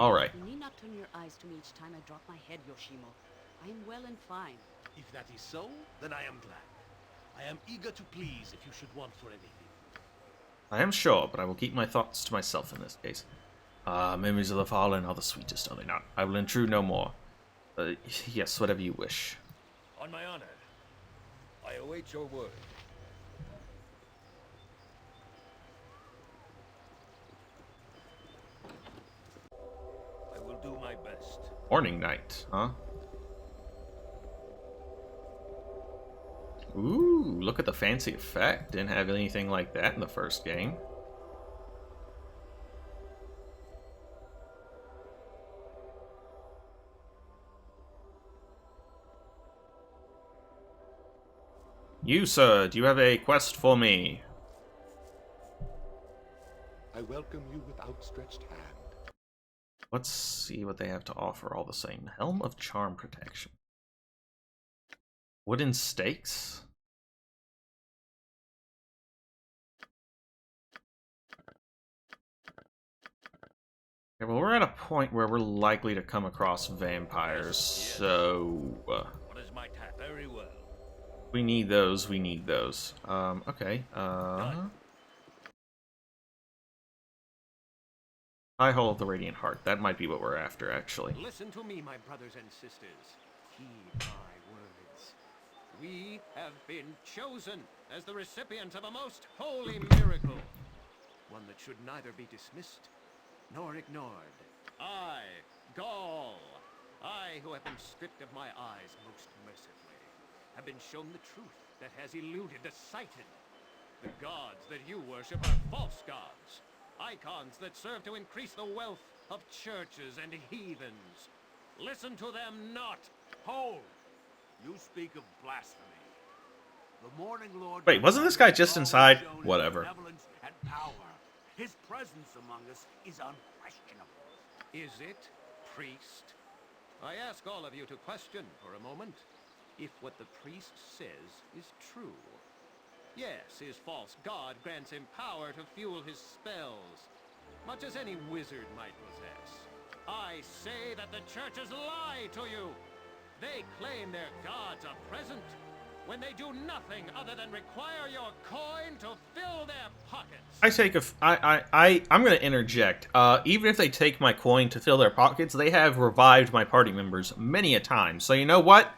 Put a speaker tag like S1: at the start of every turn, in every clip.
S1: All right.
S2: You need not turn your eyes to me each time I drop my head, Yoshimo. I am well and fine.
S3: If that is so, then I am glad. I am eager to please if you should want for anything.
S1: I am sure, but I will keep my thoughts to myself in this case. Memories of the fallen are the sweetest, are they not? I will intrude no more. Yes, whatever you wish.
S3: On my honor, I await your word. I will do my best.
S1: Morning night, huh? Ooh, look at the fancy effect. Didn't have anything like that in the first game. You, sir, do you have a quest for me?
S4: I welcome you with outstretched hand.
S1: Let's see what they have to offer all the same. Helm of Charm Protection. Wooden stakes? Yeah, well, we're at a point where we're likely to come across vampires, so...
S3: What is my task? Very well.
S1: we need those, we need those. Okay,
S3: Done.
S1: High Hole of the Radiant Heart. That might be what we're after, actually.
S3: Listen to me, my brothers and sisters. Heed my words. We have been chosen as the recipients of a most holy miracle. One that should neither be dismissed nor ignored. I, Gaul, I who have been stripped of my eyes most mercifully, have been shown the truth that has eluded the sighted. The gods that you worship are false gods. Icons that serve to increase the wealth of churches and heathens. Listen to them not.
S5: Hold! You speak of blasphemy. The Morning Lord...
S1: Wait, wasn't this guy just inside? Whatever.
S5: ...benevolence and power. His presence among us is unquestionable.
S3: Is it, priest? I ask all of you to question for a moment if what the priest says is true. Yes, his false god grants him power to fuel his spells, much as any wizard might possess. I say that the churches lie to you. They claim their gods are present when they do nothing other than require your coin to fill their pockets.
S1: I'm gonna interject. Even if they take my coin to fill their pockets, they have revived my party members many a time. So you know what?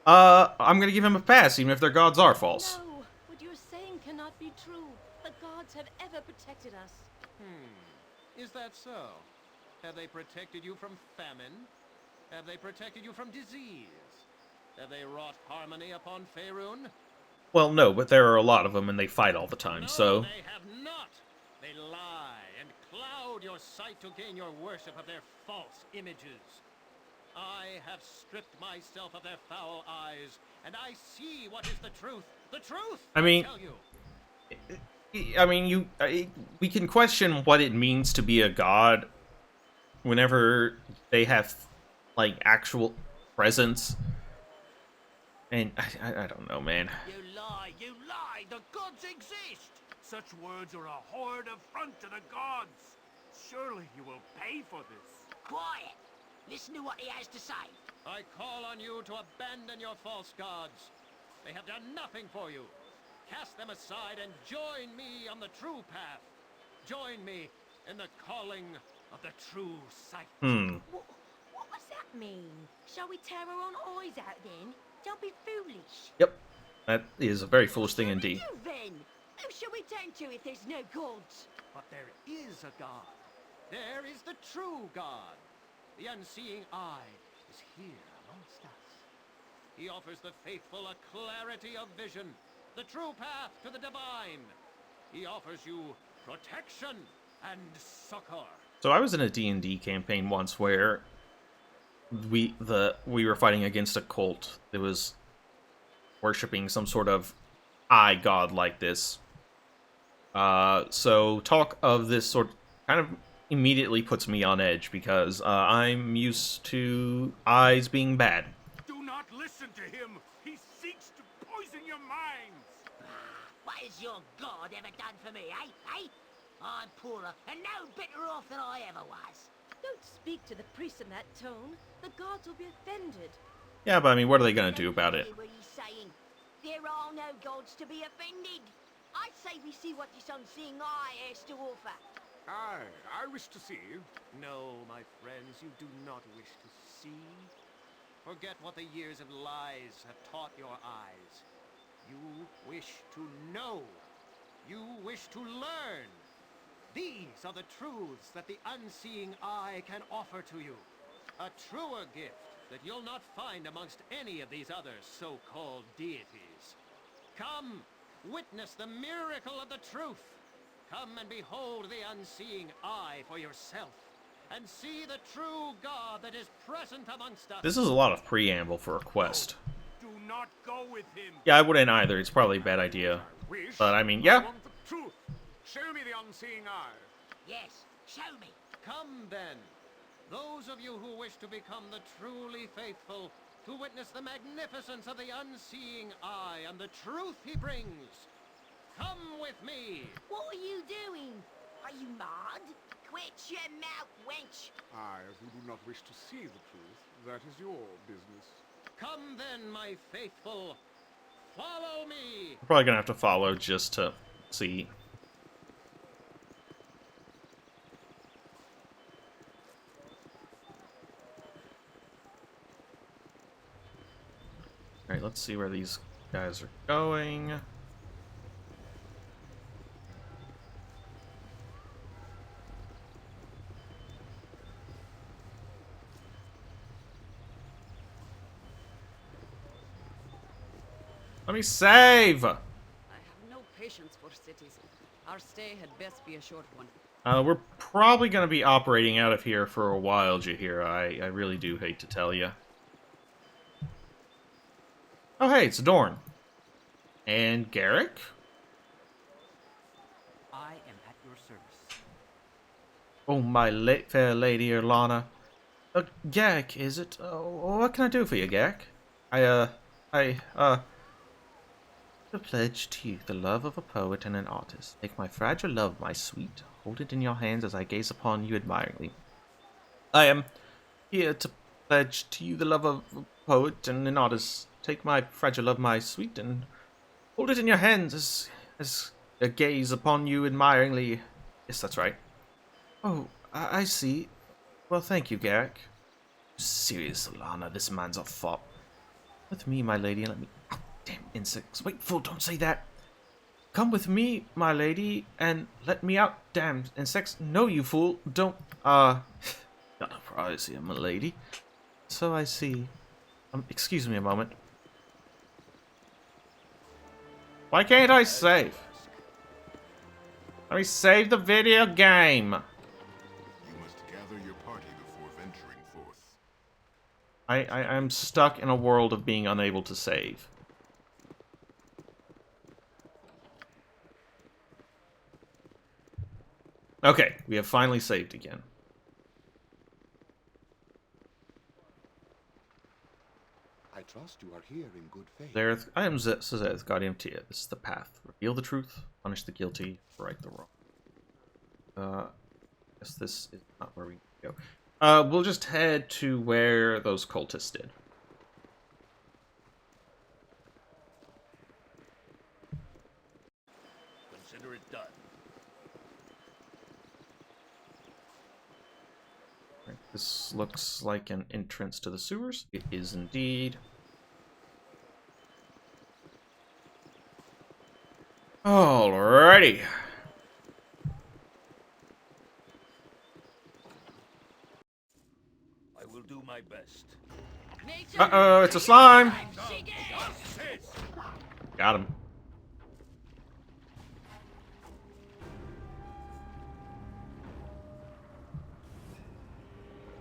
S1: I'm gonna give him a pass, even if their gods are false.
S2: No, what you're saying cannot be true. The gods have ever protected us.
S3: Is that so? Have they protected you from famine? Have they protected you from disease? Have they wrought harmony upon Faerun?
S1: Well, no, but there are a lot of them, and they fight all the time,
S3: No,
S1: so...
S3: they have not. They lie and cloud your sight to gain your worship of their false images. I have stripped myself of their foul eyes, and I see what is the truth. The truth,
S1: I mean...
S3: tell you.
S1: We can question what it means to be a god whenever they have, like, actual presence. And I don't know, man.
S5: You lie, you lie! The gods exist! Such words are a horrid affront to the gods! Surely you will pay for this.
S6: Quiet! Listen to what he has to say.
S3: I call on you to abandon your false gods. They have done nothing for you. Cast them aside and join me on the true path. Join me in the calling of the true sight.
S6: What does that mean? Shall we tear our own eyes out then? Don't be foolish.
S1: Yep. That is a very foolish thing indeed.
S6: You then? Who shall we turn to if there's no gods?
S3: But there is a God. There is the true God. The unseeing eye is here amongst us. He offers the faithful a clarity of vision, the true path to the divine. He offers you protection and succor.
S1: So I was in a D&D campaign once where we were fighting against a cult that was worshipping some sort of eye god like this. So talk of this sort kind of immediately puts me on edge because I'm used to eyes being bad.
S5: Do not listen to him! He seeks to poison your minds!
S6: What has your god ever done for me, eh? I'm poorer and no better off than I ever was.
S2: Don't speak to the priest in that tone, the gods will be offended.
S1: Yeah, but I mean, what are they gonna do about it?
S6: What he's saying. There are no gods to be offended. I'd say we see what this unseeing eye has to offer.
S5: Aye, I wish to see.
S3: No, my friends, you do not wish to see. Forget what the years of lies have taught your eyes. You wish to know. You wish to learn. These are the truths that the unseeing eye can offer to you. A truer gift that you'll not find amongst any of these other so-called deities. Come, witness the miracle of the truth. Come and behold the unseeing eye for yourself, and see the true God that is present amongst us.
S1: This is a lot of preamble for a quest.
S5: Do not go with him.
S1: Yeah, I wouldn't either. It's probably a bad idea.
S5: Wish.
S1: But I mean,
S5: I
S1: yeah.
S5: want the truth. Show me the unseeing eye.
S6: Yes, show me.
S3: Come then, those of you who wish to become the truly faithful, to witness the magnificence of the unseeing eye and the truth he brings. Come with me.
S6: What are you doing? Are you mad? Quit your mouth, wench.
S5: Aye, if you do not wish to see the truth, that is your business.
S3: Come then, my faithful. Follow me.
S1: We're probably gonna have to follow just to see. Alright, let's see where these guys are going. Let me save!
S2: I have no patience for cities. Our stay had best be a short one.
S1: We're probably going to be operating out of here for a while, Jaheira. I really do hate to tell you. Oh, hey, it's Dorn. And Garrick?
S7: I am at your service.
S1: Oh, my fair lady Erlana. Garrick, is it? What can I do for you, Garrick? To pledge to you the love of a poet and an artist. Take my fragile love, my sweet. Hold it in your hands as I gaze upon you admiringly. I am here to pledge to you the love of a poet and an artist. Take my fragile love, my sweet, and hold it in your hands as I gaze upon you admiringly. Yes, that's right. Oh, I see. Well, thank you, Garrick. Serious, Alana, this man's a fop. With me, my lady, and let me... Oh, damn insects. Wait, fool, don't say that. Come with me, my lady, and let me out. Damn insects. No, you fool. Don't, got a prize here, my lady. So I see. Excuse me a moment. Why can't I save? Let me save the video game.
S4: You must gather your party before venturing forth.
S1: I'm stuck in a world of being unable to save. Okay, we have finally saved again.
S4: I trust you are here in good faith.
S1: Zareth, I am Zareth, Guardian of Tia. This is the path. Reveal the truth, punish the guilty, right the wrong. Guess this is not where we need to go. We'll just head to where those cultists did.
S5: Consider it done.
S1: Right, this looks like an entrance to the sewers. It is indeed. Alrighty.
S5: I will do my best.
S1: Uh-oh, it's a slime! Got him.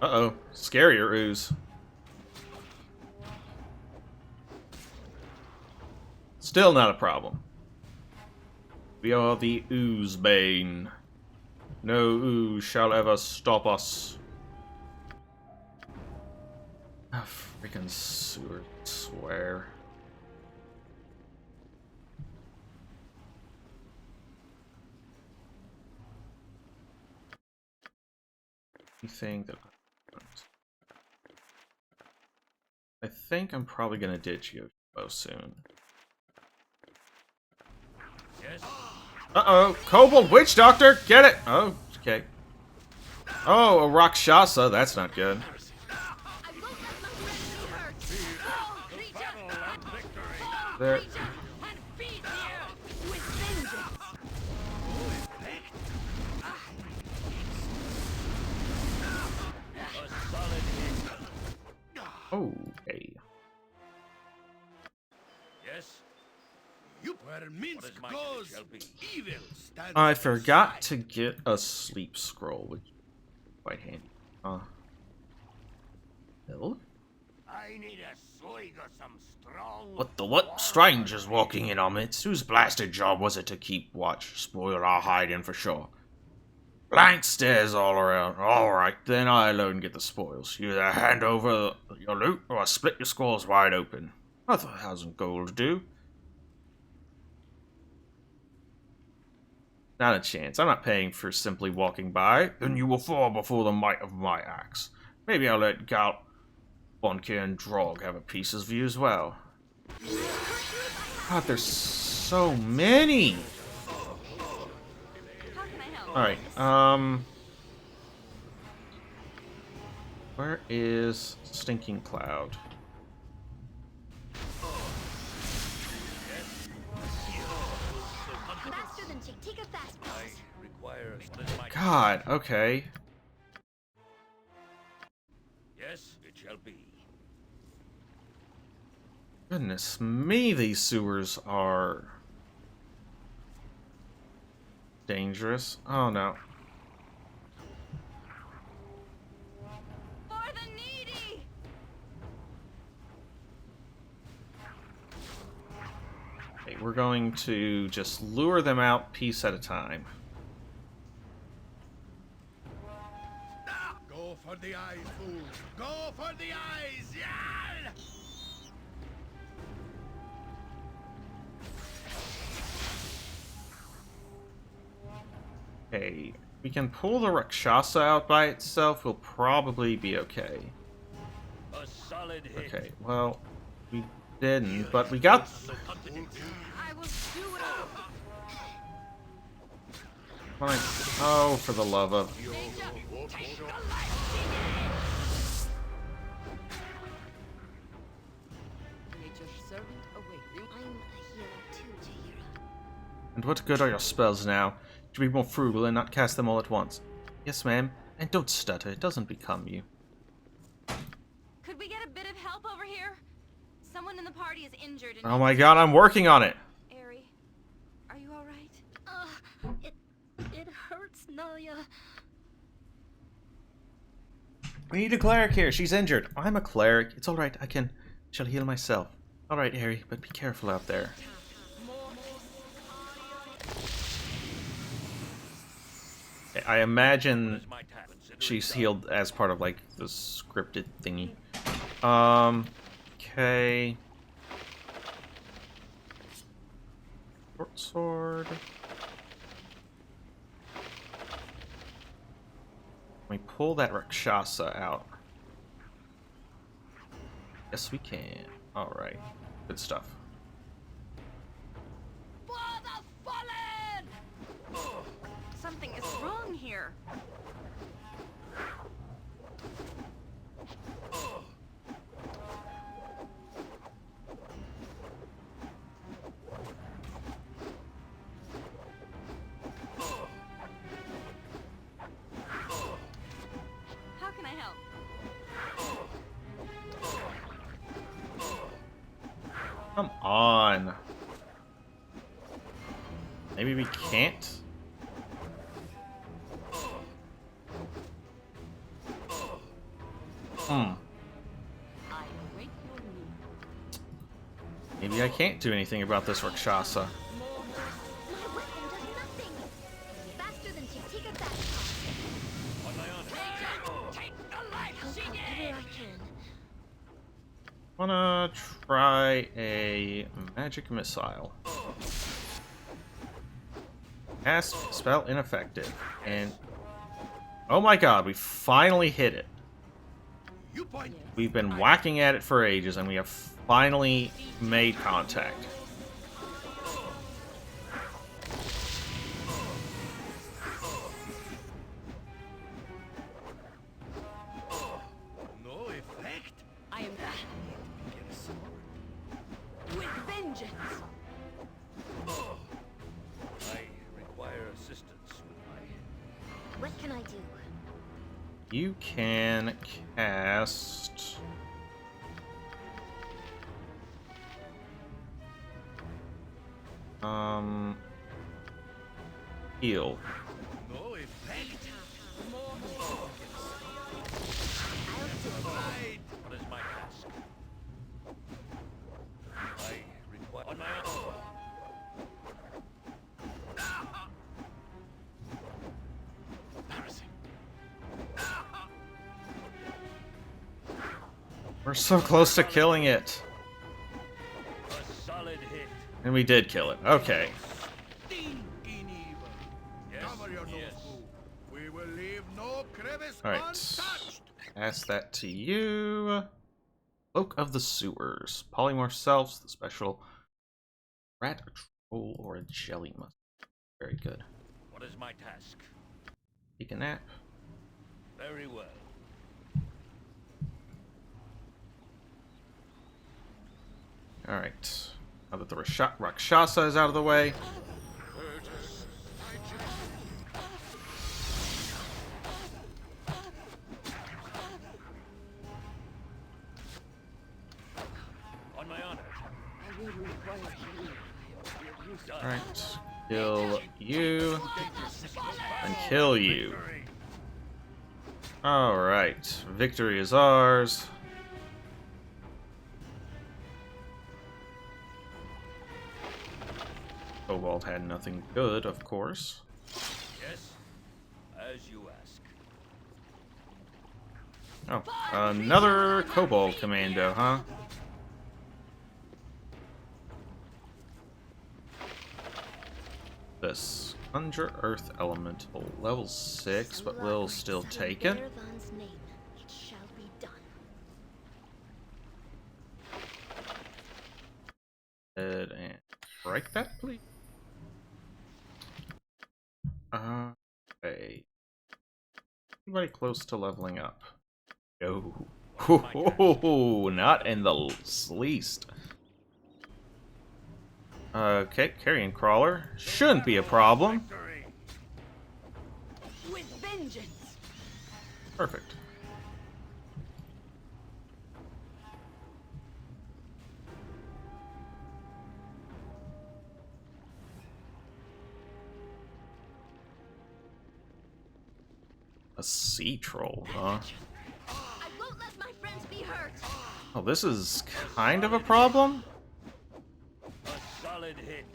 S1: Uh-oh, scarier ooze. Still not a problem. We are the Ooze Bane. No ooze shall ever stop us. Ah, freaking sewer, I swear. Anything that I think I'm probably gonna ditch you soon.
S5: Yes.
S1: Uh-oh, Kobold Witch Doctor, get it! Oh, okay. Oh, a Rakshasa, that's not good.
S6: I won't let my friends hurt. Fall, creature,
S5: Battle and victory.
S6: fall,
S1: There.
S6: creature, and feed the earth with vengeance.
S5: A solid hit.
S1: Okay.
S5: Yes.
S8: You where Minsk
S5: What is mine,
S8: goes,
S5: it shall be.
S8: evil stands
S1: I forgot
S8: aside.
S1: to get a sleep scroll, which is quite handy. Hill?
S5: I need a swig of some strong.
S1: What the what? Strangers walking in our midst. Whose blasted job was it to keep watch? Spoil our hiding for sure. Blank stares all around. Alright, then I alone get the spoils. You either hand over your loot, or I split your skulls wide open. 1,000 gold do. Not a chance. I'm not paying for simply walking by. Then you will fall before the might of my axe. Maybe I'll let Galt, Bonke, and Drog have a piece of you as well. God, there's so many!
S2: How can I help?
S1: Alright, where is Stinking Cloud?
S6: Faster than Tick. Take a fast pass.
S5: Requires this might.
S1: God, okay.
S5: Yes, it shall be.
S1: Goodness me, these sewers are dangerous. Oh no.
S2: For the needy!
S1: Okay, we're going to just lure them out piece at a time.
S8: Go for the eyes, fool. Go for the eyes. Yeah!
S1: Okay, we can pull the Rakshasa out by itself. We'll probably be okay.
S5: A solid hit.
S1: Okay, well, we didn't, but we got...
S2: I will do it all.
S1: Fine. Oh, for the love of...
S2: Nature's servant away.
S6: I'm a hero too, Jahira.
S1: And what good are your spells now? To be more frugal and not cast them all at once. Yes, ma'am. And don't stutter. It doesn't become you.
S2: Could we get a bit of help over here? Someone in the party is injured and
S1: Oh my god, I'm working on it!
S2: Ari, are you alright?
S6: It hurts, Naya.
S1: We need a cleric here. She's injured. I'm a cleric. It's alright. Shall heal myself. Alright, Harry, but be careful out there. I imagine
S5: My task.
S1: she's healed as part of, like, the scripted thingy. Okay. Short sword. Can we pull that Rakshasa out? Yes, we can. Alright. Good stuff.
S6: For the fallen!
S2: Something is wrong here. How can I help?
S1: Come on. Maybe we can't?
S2: I await your need.
S1: Maybe I can't do anything about this Rakshasa.
S6: My weapon does nothing. Faster than Tick. Take a fast pass.
S5: On my honor.
S6: Take the life, Whatever I can.
S1: Wanna try a magic missile. Cast spell ineffective. And oh my god, we finally hit it.
S8: You point.
S1: We've been whacking at it for ages, and we have finally made contact.
S8: No effect.
S6: I am back.
S8: Get a sword.
S6: With vengeance.
S3: I require assistance with my...
S2: What can I do?
S1: You can cast... Heal.
S8: No effect.
S2: I'll do it.
S8: Right.
S3: What is my task? I require... On my own.
S8: Embarrassing.
S1: We're so close to killing it.
S3: A solid hit.
S1: And we did kill it. Okay.
S8: Sting in evil.
S3: Yes,
S8: Cover your nose,
S3: yes.
S8: fool. We will leave no crevice
S1: Alright.
S8: untouched.
S1: Pass that to you. Cloak of the Sewers. Polymorph selves, the special rat, a troll, or a jelly musk. Very good.
S3: What is my task?
S1: Take a nap.
S3: Very well.
S1: Alright. Now that the Rakshasa is out of the way.
S3: On my honor.
S6: I will require healing.
S1: Alright. Kill you. And kill you. Alright. Victory is ours. Kobold had nothing good, of course.
S3: Yes, as you ask.
S1: Oh, another Kobold Commando, huh? This Conjure Earth Elemental, level 6, but will still take it.
S2: It shall be done.
S1: And break that, please. Okay. Anybody close to leveling up? No. Oh, not in the least. Okay, Carrion Crawler. Shouldn't be a problem.
S6: With vengeance.
S1: Perfect. A sea troll, huh?
S2: I won't let my friends be hurt.
S1: Oh, this is kind of a problem?
S3: A solid hit.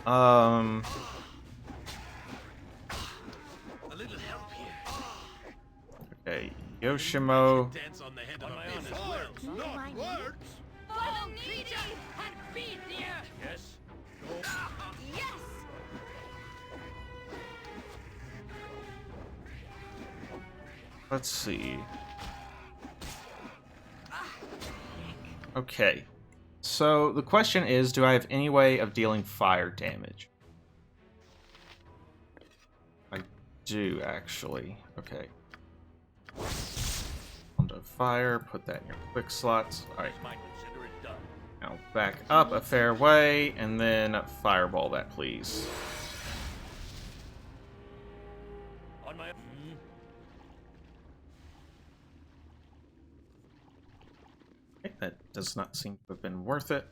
S8: A little help here.
S1: Okay, Yoshimo.
S8: Dance on the head of
S3: On my
S8: a big
S3: honor.
S8: words,
S2: Not
S8: not
S2: mine.
S8: words.
S6: Follow creature and feed the earth.
S3: Yes.
S6: Yes.
S1: Let's see. Okay. So the question is, do I have any way of dealing fire damage? I do, actually. Okay. Onto fire, put that in your quick slots. Alright,
S3: Might consider it done.
S1: now back up a fair way, and then fireball that, please.
S3: On my...
S1: Okay, that does not seem to have been worth it.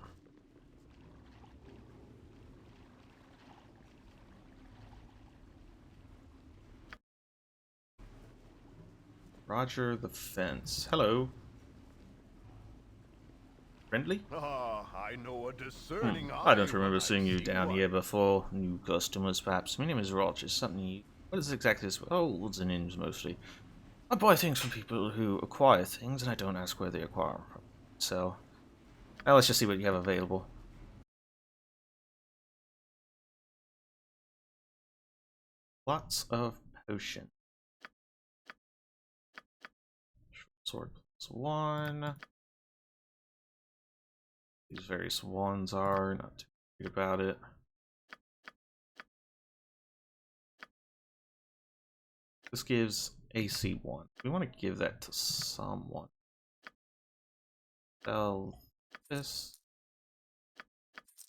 S1: Roger the Fence. Hello. Friendly?
S8: Ah, I know a discerning eye
S1: I don't remember
S8: when I
S1: seeing you
S8: see
S1: down
S8: one.
S1: here before. New customers, perhaps. My name is Roger. Something you... What is exactly this? Olds and inns, mostly. I buy things from people who acquire things, and I don't ask where they acquire them. So, well, let's just see what you have available. Lots of potion. Sword +1. These various ones are not too good about it. This gives AC 1. We want to give that to someone. Sell this.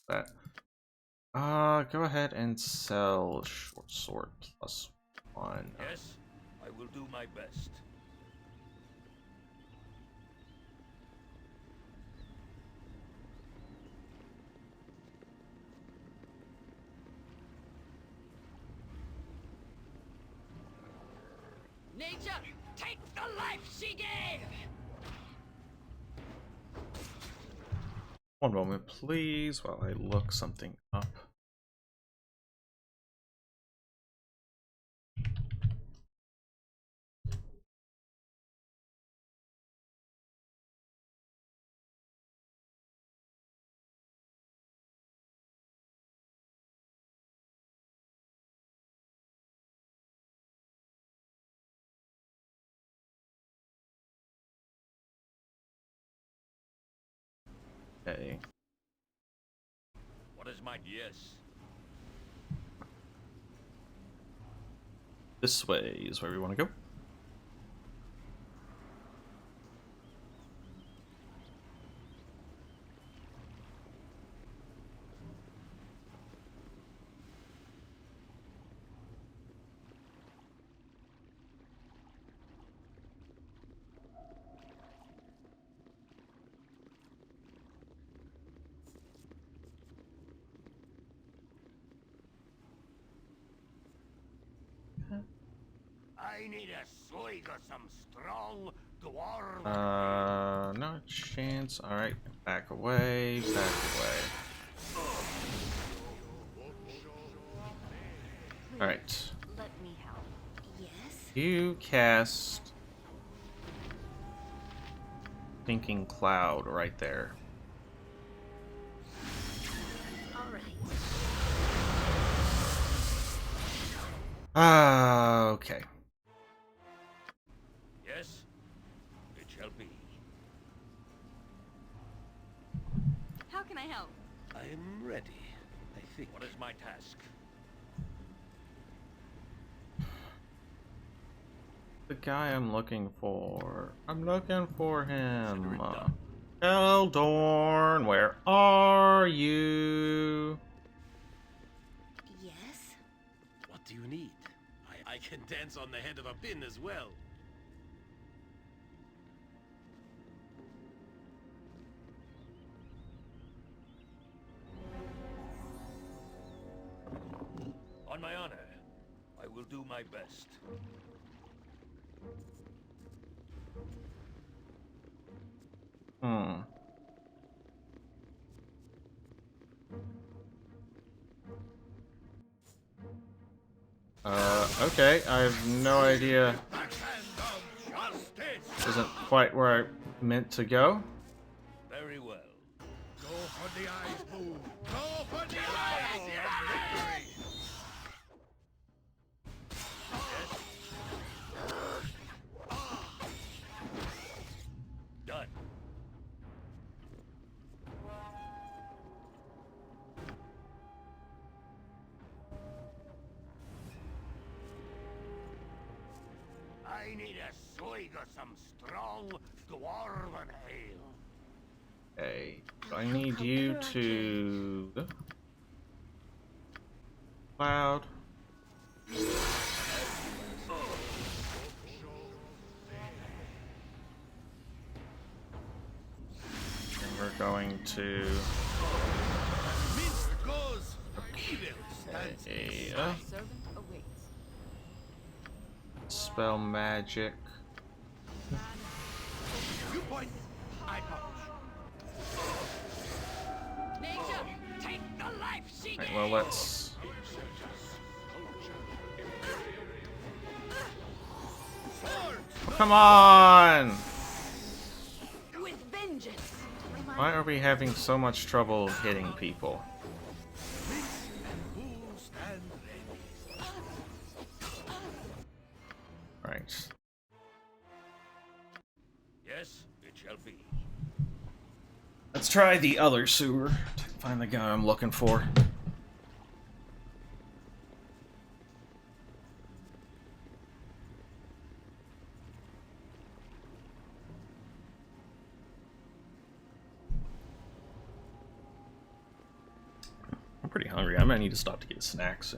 S1: That. Go ahead and sell short sword +1.
S5: Yes, I will do my best.
S6: Nature, take the life she gave!
S1: One moment, please, while I look something up. Okay.
S5: What is my yes?
S1: This way is where we want to go.
S5: I need a swig of some strong dwarf.
S1: No chance. Alright, back away, back away. Alright.
S2: Let me help. Yes?
S1: You cast Thinking Cloud right there.
S2: Alright.
S1: Okay.
S5: Yes, it shall be.
S2: How can I help?
S5: I am ready, I think. What is my task?
S1: The guy I'm looking for. I'm looking for him.
S5: Consider it done.
S1: Eldorn, where are you?
S2: Yes?
S5: What do you need? I can dance on the head of a pin as well. On my honor, I will do my best.
S1: Hmm. Okay, I have no idea. This isn't quite where I meant to go.
S5: Very well.
S8: Go for the eyes, Boo! Go for the eyes! Victory!
S5: Done. I need a swig of some strong dwarven ale.
S1: Okay, I need you to Cloud. And we're going to
S8: Minsk goes! Evil stands
S2: Servant awaits.
S1: spell magic.
S8: You point, I punch.
S6: Nature, take the life she
S1: Right,
S6: gave!
S1: well, let's. Oh, come on!
S6: With vengeance!
S1: Why are we having so much trouble hitting people?
S8: Boo stand ready.
S1: Right.
S5: Yes, it shall be.
S1: Let's try the other sewer to find the guy I'm looking for. I'm pretty hungry. I might need to stop to get snacks.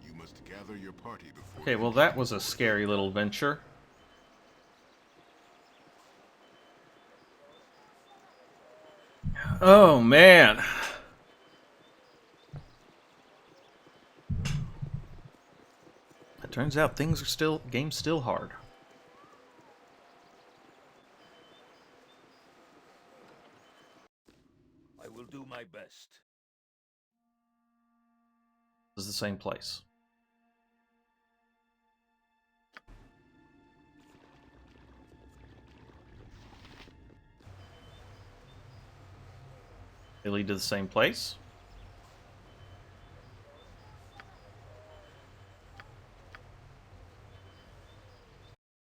S4: You must gather your party before.
S1: Okay, well that was a scary little venture. Oh man. It turns out game's still hard.
S5: I will do my best.
S1: This is the same place. They lead to the same place.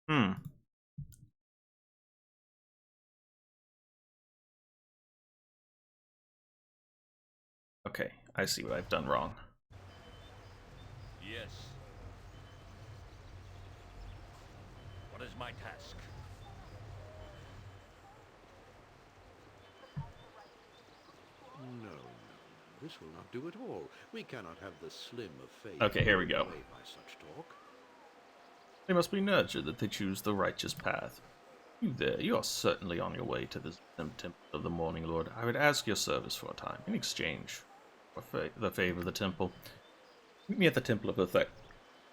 S1: Hmm. Okay, I see what I've done wrong.
S5: Yes. What is my task?
S8: No, no. This will not do at all. We cannot have the slim of faith.
S1: Okay, here we go.
S8: Away by such talk.
S1: They must be nurtured that they choose the righteous path. You there, you are certainly on your way to the temple of the Morning Lord. I would ask your service for a time, in exchange for the favor of the temple. Meet me at the Temple of Othet,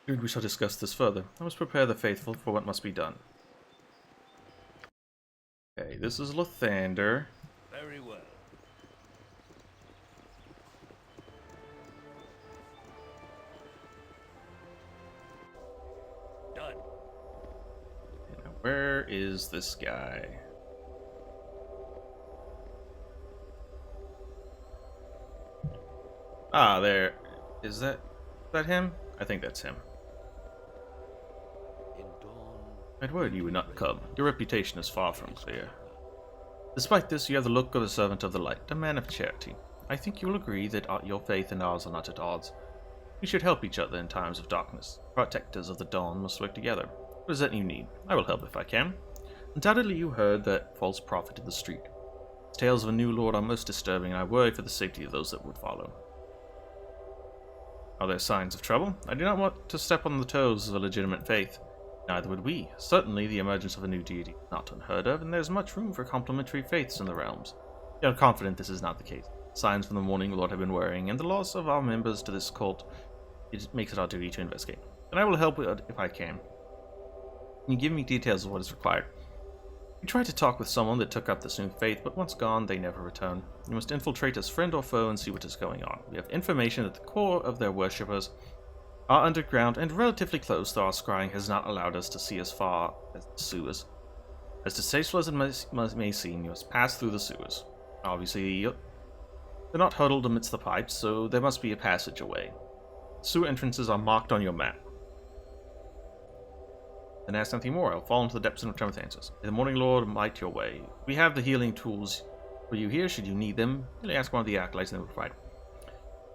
S1: and we shall discuss this further. I must prepare the faithful for what must be done. Okay, this is Lathander.
S5: Very well. Done.
S1: Now, where is this guy? Ah, there. Is that him? I think that's him.
S8: In dawn,
S1: I'd worried you would not come. Your reputation is far from clear. Despite this, you have the look of a servant of the light, a man of charity. I think you will agree that your faith and ours are not at odds. We should help each other in times of darkness. Protectors of the dawn must work together. What is that you need? I will help if I can. Undoubtedly you heard that false prophet in the street. Tales of a new lord are most disturbing, and I worry for the safety of those that would follow. Are there signs of trouble? I do not want to step on the toes of a legitimate faith. Neither would we. Certainly the emergence of a new deity is not unheard of, and there is much room for complementary faiths in the realms. Yet I'm confident this is not the case. Signs from the Morning Lord have been worrying, and the loss of our members to this cult makes it our duty to investigate. And I will help if I can. Can you give me details of what is required? We tried to talk with someone that took up this new faith, but once gone, they never return. You must infiltrate as friend or foe and see what is going on. We have information that the core of their worshippers are underground and relatively close, though our scrying has not allowed us to see as far as the sewers. As distasteful as it may seem, you must pass through the sewers. Obviously, they're not huddled amidst the pipes, so there must be a passageway. Sewer entrances are marked on your map. Then ask nothing more. I'll fall into the depths and return with answers. May the Morning Lord light your way. We have the healing tools for you here, should you need them. Merely ask one of the acolytes and they will provide.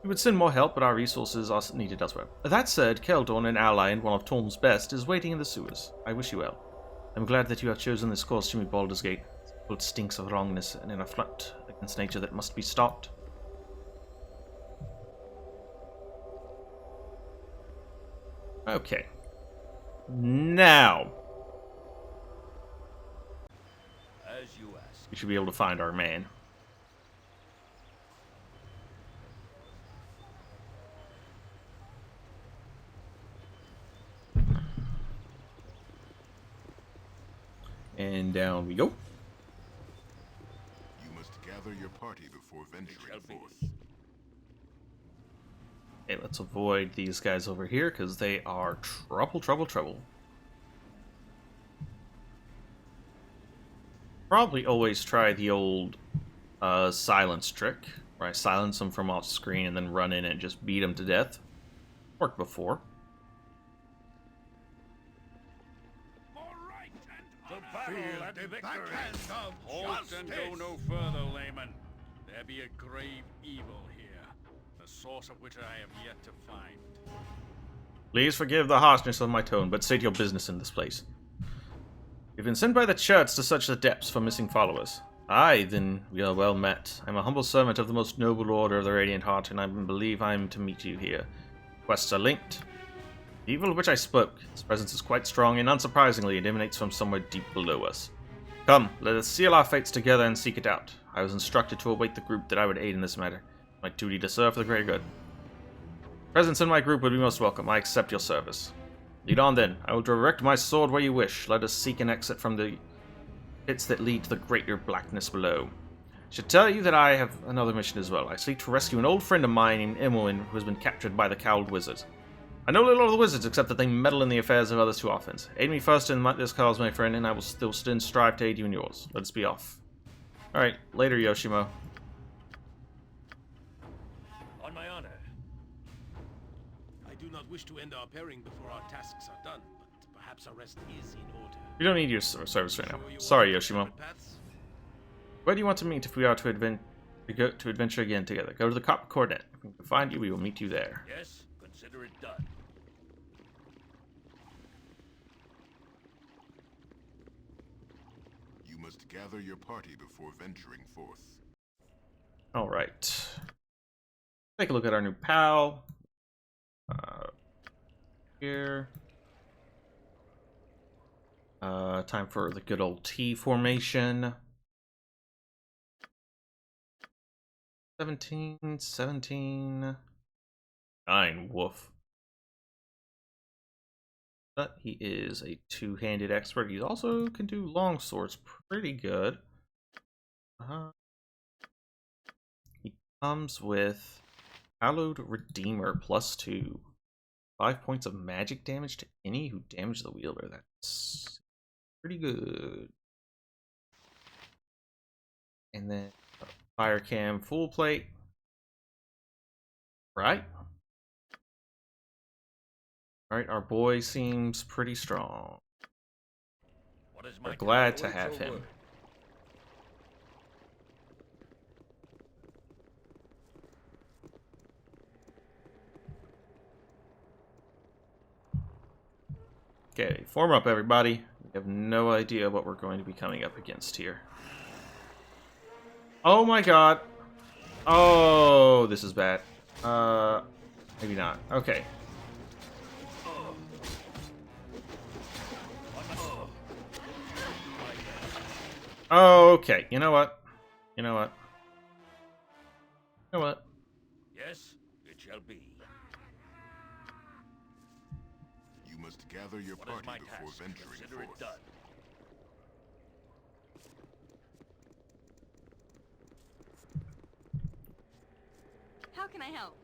S1: We would send more help, but our resources are needed elsewhere. That said, Keldorn, an ally and one of Torm's best, is waiting in the sewers. I wish you well. I'm glad that you have chosen this course to meet Baldur's Gate. It stinks of wrongness and an affront against nature that must be stopped. Okay. Now,
S5: As you ask.
S1: we should be able to find our man. And down we go.
S4: You must gather your party before venturing
S5: shall be.
S4: forth.
S1: Okay, let's avoid these guys over here because they are trouble, trouble, trouble. Probably always try the old silence trick, where I silence them from off screen and then run in and just beat them to death. Worked before.
S5: For right and
S3: The
S5: honor.
S3: battle and victory.
S5: backhand of
S3: Halt and go
S5: justice.
S3: no further, layman. There be a grave evil here, the source of which I have yet to find.
S1: Please forgive the harshness of my tone, but state your business in this place. You've been sent by the church to search the depths for missing followers. Aye, then we are well met. I'm a humble servant of the most noble order of the Radiant Heart, and I believe I am to meet you here. Quests are linked. The evil of which I spoke, its presence is quite strong, and unsurprisingly, it emanates from somewhere deep below us. Come, let us seal our fates together and seek it out. I was instructed to await the group that I would aid in this matter. My duty to serve for the greater good. Presence in my group would be most welcome. I accept your service. Lead on then. I will direct my sword where you wish. Let us seek an exit from the pits that lead to the greater blackness below. I should tell you that I have another mission as well. I seek to rescue an old friend of mine named Imoen, who has been captured by the Cowled Wizards. I know little of the wizards, except that they meddle in the affairs of others too often. Aid me first in this cause, my friend, and I will still strive to aid you in yours. Let us be off. Alright, later, Yoshimo.
S3: On my honor.
S5: I do not wish to end our pairing before our tasks are done, but perhaps our rest is in order.
S1: We don't need your service right now.
S5: Sure you
S1: Sorry,
S5: want to take
S1: Yoshimo.
S5: separate paths?
S1: Where do you want to meet if we are to adventure again together? Go to the Copper Coordinate. If we can find you, we will meet you there.
S3: Yes, consider it done.
S4: You must gather your party before venturing forth.
S1: Alright. Take a look at our new pal. Here. Time for the good old T formation. 17, 17. 9, woof. But he is a two-handed expert. He also can do long swords pretty good. He comes with Hallowed Redeemer +2. 5 points of magic damage to any who damage the wielder. That's pretty good. And then Fire Cam full plate. Right? Alright, our boy seems pretty strong.
S3: What is my
S1: We're glad to
S3: word
S1: have
S3: for
S1: him.
S3: word?
S1: Okay, form up, everybody. We have no idea what we're going to be coming up against here. Oh my god. Oh, this is bad. Maybe not. Okay. Okay, you know what? You know what? You know what?
S3: Yes, it shall be.
S4: You must gather your
S3: What is
S4: party
S3: my
S4: before
S3: task?
S4: venturing
S3: Consider it
S4: forth.
S3: done.
S2: How can I help?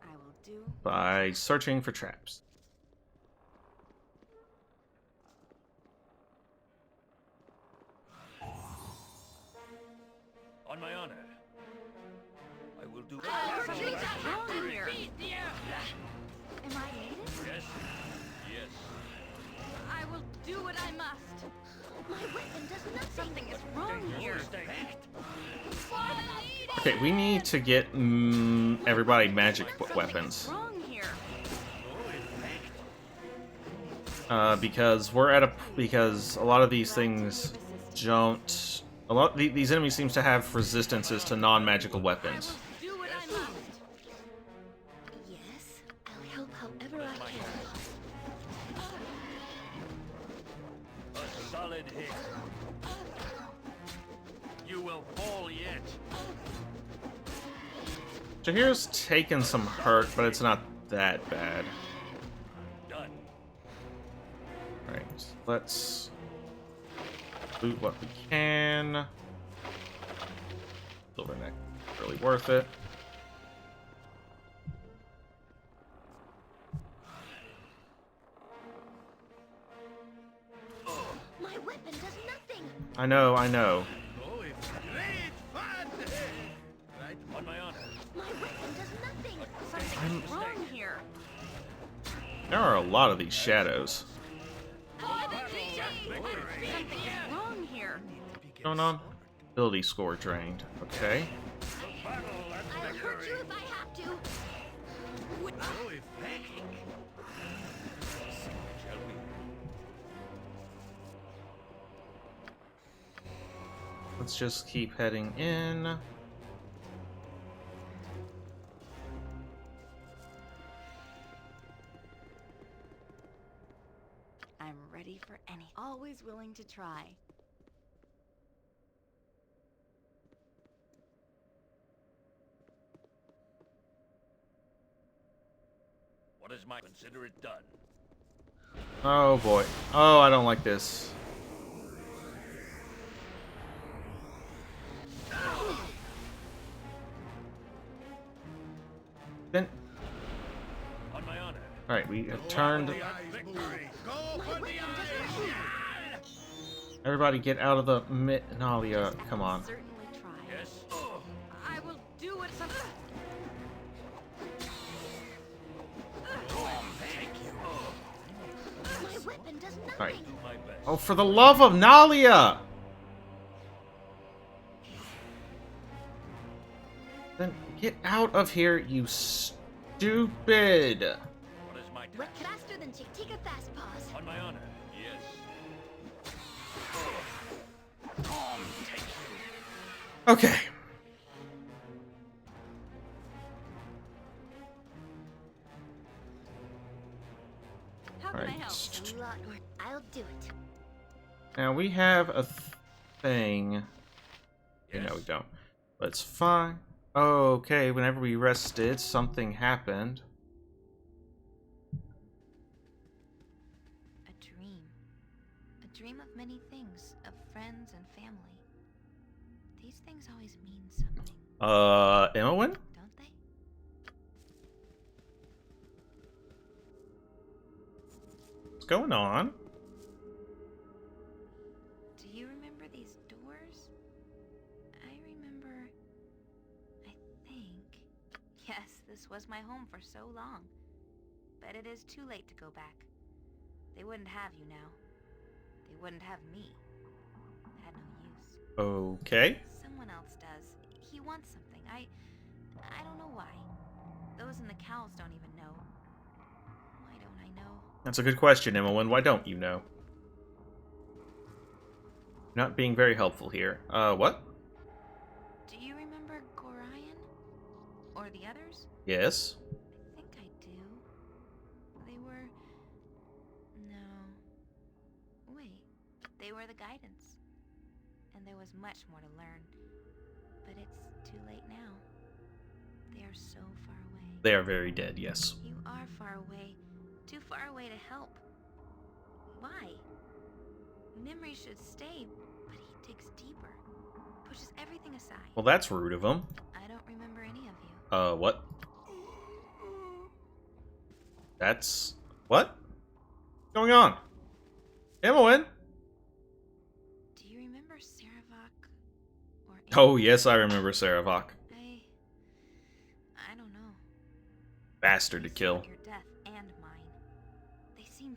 S2: I will do.
S1: By searching for traps.
S3: On my honor. I will do
S2: Something's wrong here. Am I needed?
S3: Yes. Yes.
S2: I will do what I must.
S6: My weapon does nothing.
S2: Something is wrong here.
S1: Okay, we need to get everybody magic weapons.
S2: Something is wrong here.
S1: Because we're at because a lot of these things don't. These enemies seems to have resistances to non-magical weapons.
S2: Do what I must.
S6: Yes, I'll help however I can.
S3: A solid hit. You will fall yet.
S1: Jahir's taken some hurt, but it's not that bad.
S3: Done.
S1: Right, let's loot what we can. Silver neck, really worth it.
S6: My weapon does nothing.
S1: I know, I know.
S5: Oh, it's great fun! Right?
S3: On my honor.
S6: My weapon does nothing.
S2: Something is wrong here.
S1: There are a lot of these shadows.
S2: Something's wrong here.
S1: What's going on? Ability score drained. Okay.
S6: I'll hurt you if I have to.
S1: Let's just keep heading in.
S2: I'm ready for any. Always willing to try.
S5: What is my consider it done?
S1: Oh boy. Oh, I don't like this. Then,
S5: On my honor.
S1: all right, we have turned. Everybody, get out of the Nalia. Come on.
S2: Certainly try.
S5: Yes.
S2: I will do what some.
S6: My weapon does nothing.
S1: All right.
S5: Do my best.
S1: Oh, for the love of Nalia! Then get out of here, you stupid!
S5: What is my
S6: Work
S5: task?
S6: faster than Chick-Tika Fast Paws.
S5: On my honor. Yes.
S1: Okay.
S2: How can I
S1: Alright.
S2: help?
S6: A lot more. I'll do it.
S1: Now we have a thing. Okay,
S5: Yes.
S1: no, we don't. But it's fine. Okay, whenever we rested, something happened.
S2: A dream. A dream of many things, of friends and family. These things always mean something,
S1: Emowyn?
S2: don't they?
S1: What's going on?
S2: Do you remember these doors? I remember. I think. Yes, this was my home for so long. But it is too late to go back. They wouldn't have you now. They wouldn't have me. Had no use.
S1: Okay.
S2: Someone else does. He wants something. I don't know why. Those in the cows don't even know. Why don't I know?
S1: That's a good question, Emowyn. Why don't you know? Not being very helpful here. What?
S2: Do you remember Gorion? Or the others?
S1: Yes.
S2: I think I do. They were... No. Wait. They were the guidance. And there was much more to learn. But it's too late now. They are so far away.
S1: They are very dead, yes.
S2: You are far away. Too far away to help. Why? Memory should stay, but he digs deeper. Pushes everything aside.
S1: Well, that's rude of him.
S2: I don't remember any of you.
S1: What? That's... What? What's going on? Emowyn?
S2: Do you remember Saravok? Or
S1: Oh, yes, I remember Saravok.
S2: I don't know.
S1: Bastard to
S2: They
S1: kill.
S2: sought your death and mine. They seem...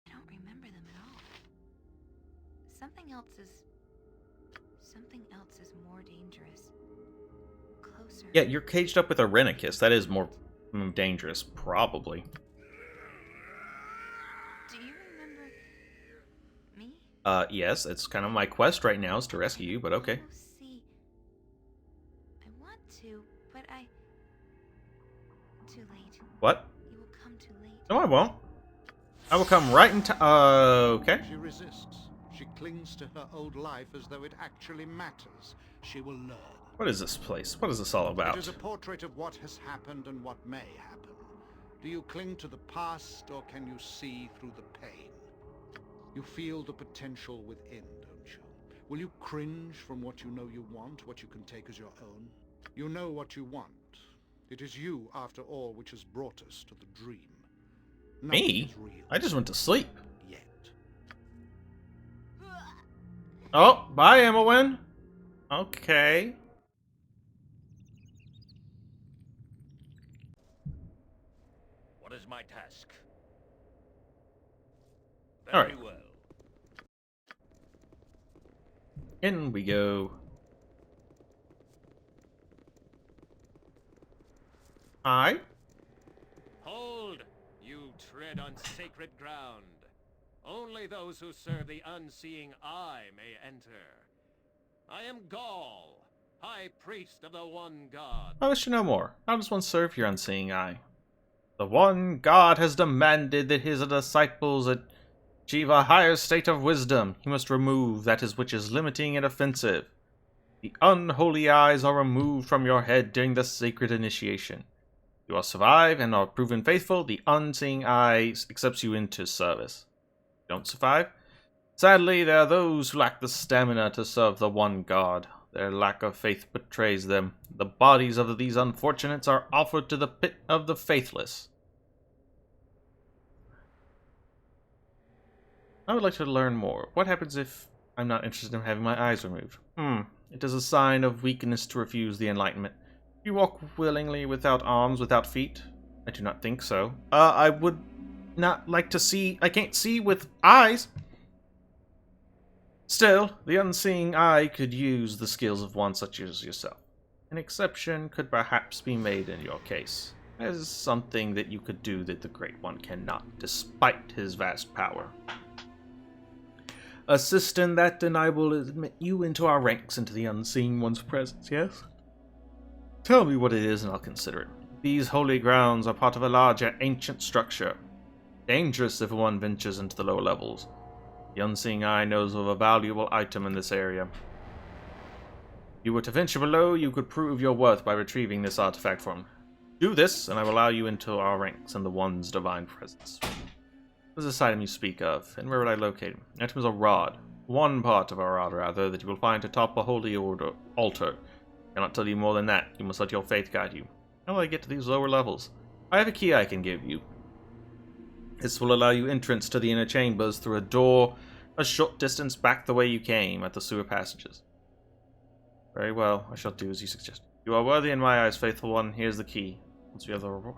S2: I don't remember them at all. Something else is more dangerous. Closer.
S1: Yeah, you're caged up with a Renicus. That is more dangerous, probably.
S2: Do you remember me?
S1: Yes, it's kind of my quest right now is to rescue you, but okay.
S2: Oh, see. I want to, but too late.
S1: What?
S2: You will come too late.
S1: No, I won't. I will come right in time. Okay.
S8: She resists. She clings to her old life as though it actually matters. She will learn.
S1: What is this place? What is this all
S8: It
S1: about?
S8: is a portrait of what has happened and what may happen. Do you cling to the past, or can you see through the pain? You feel the potential within, don't you? Will you cringe from what you know you want, what you can take as your own? You know what you want. It is you, after all, which has brought us to the dream. Nothing
S1: Me?
S8: is real
S1: I just went to sleep.
S8: yet.
S1: Oh, bye, Emowyn. Okay.
S3: my task.
S1: All
S3: Very
S1: right.
S3: well.
S1: In we go. Hi.
S3: Hold! You tread on sacred ground. Only those who serve the unseeing eye may enter. I am Gaul, High Priest of the One God.
S1: I wish to know more. How does one serve your unseeing eye? The one God has demanded that his disciples achieve a higher state of wisdom. He must remove that which is limiting and offensive. The unholy eyes are removed from your head during the sacred initiation. You will survive and are proven faithful. The unseeing eye accepts you into service. Don't survive? Sadly, there are those who lack the stamina to serve the one God. Their lack of faith betrays them. The bodies of these unfortunates are offered to the pit of the faithless. I would like to learn more. What happens if I'm not interested in having my eyes removed? It is a sign of weakness to refuse the enlightenment. You walk willingly without arms, without feet? I do not think so. I would not like to see... I can't see with eyes! Still, the unseeing eye could use the skills of one such as yourself. An exception could perhaps be made in your case. As something that you could do that the Great One cannot, despite his vast power. Assist in that, and I will admit you into our ranks, into the unseen one's presence, yes? Tell me what it is and I'll consider it. These holy grounds are part of a larger ancient structure. Dangerous if one ventures into the lower levels. The unseeing eye knows of a valuable item in this area. If you were to venture below, you could prove your worth by retrieving this artifact from. Do this, and I will allow you into our ranks in the One's divine presence. What is this item you speak of, and where would I locate it? The item is a rod. One part of a rod, rather, that you will find atop a holy altar. I cannot tell you more than that. You must let your faith guide you. How will I get to these lower levels? I have a key I can give you. This will allow you entrance to the inner chambers through a door a short distance back the way you came, at the sewer passages. Very well, I shall do as you suggest. You are worthy in my eyes, faithful one. Here's the key. Once you have the reward.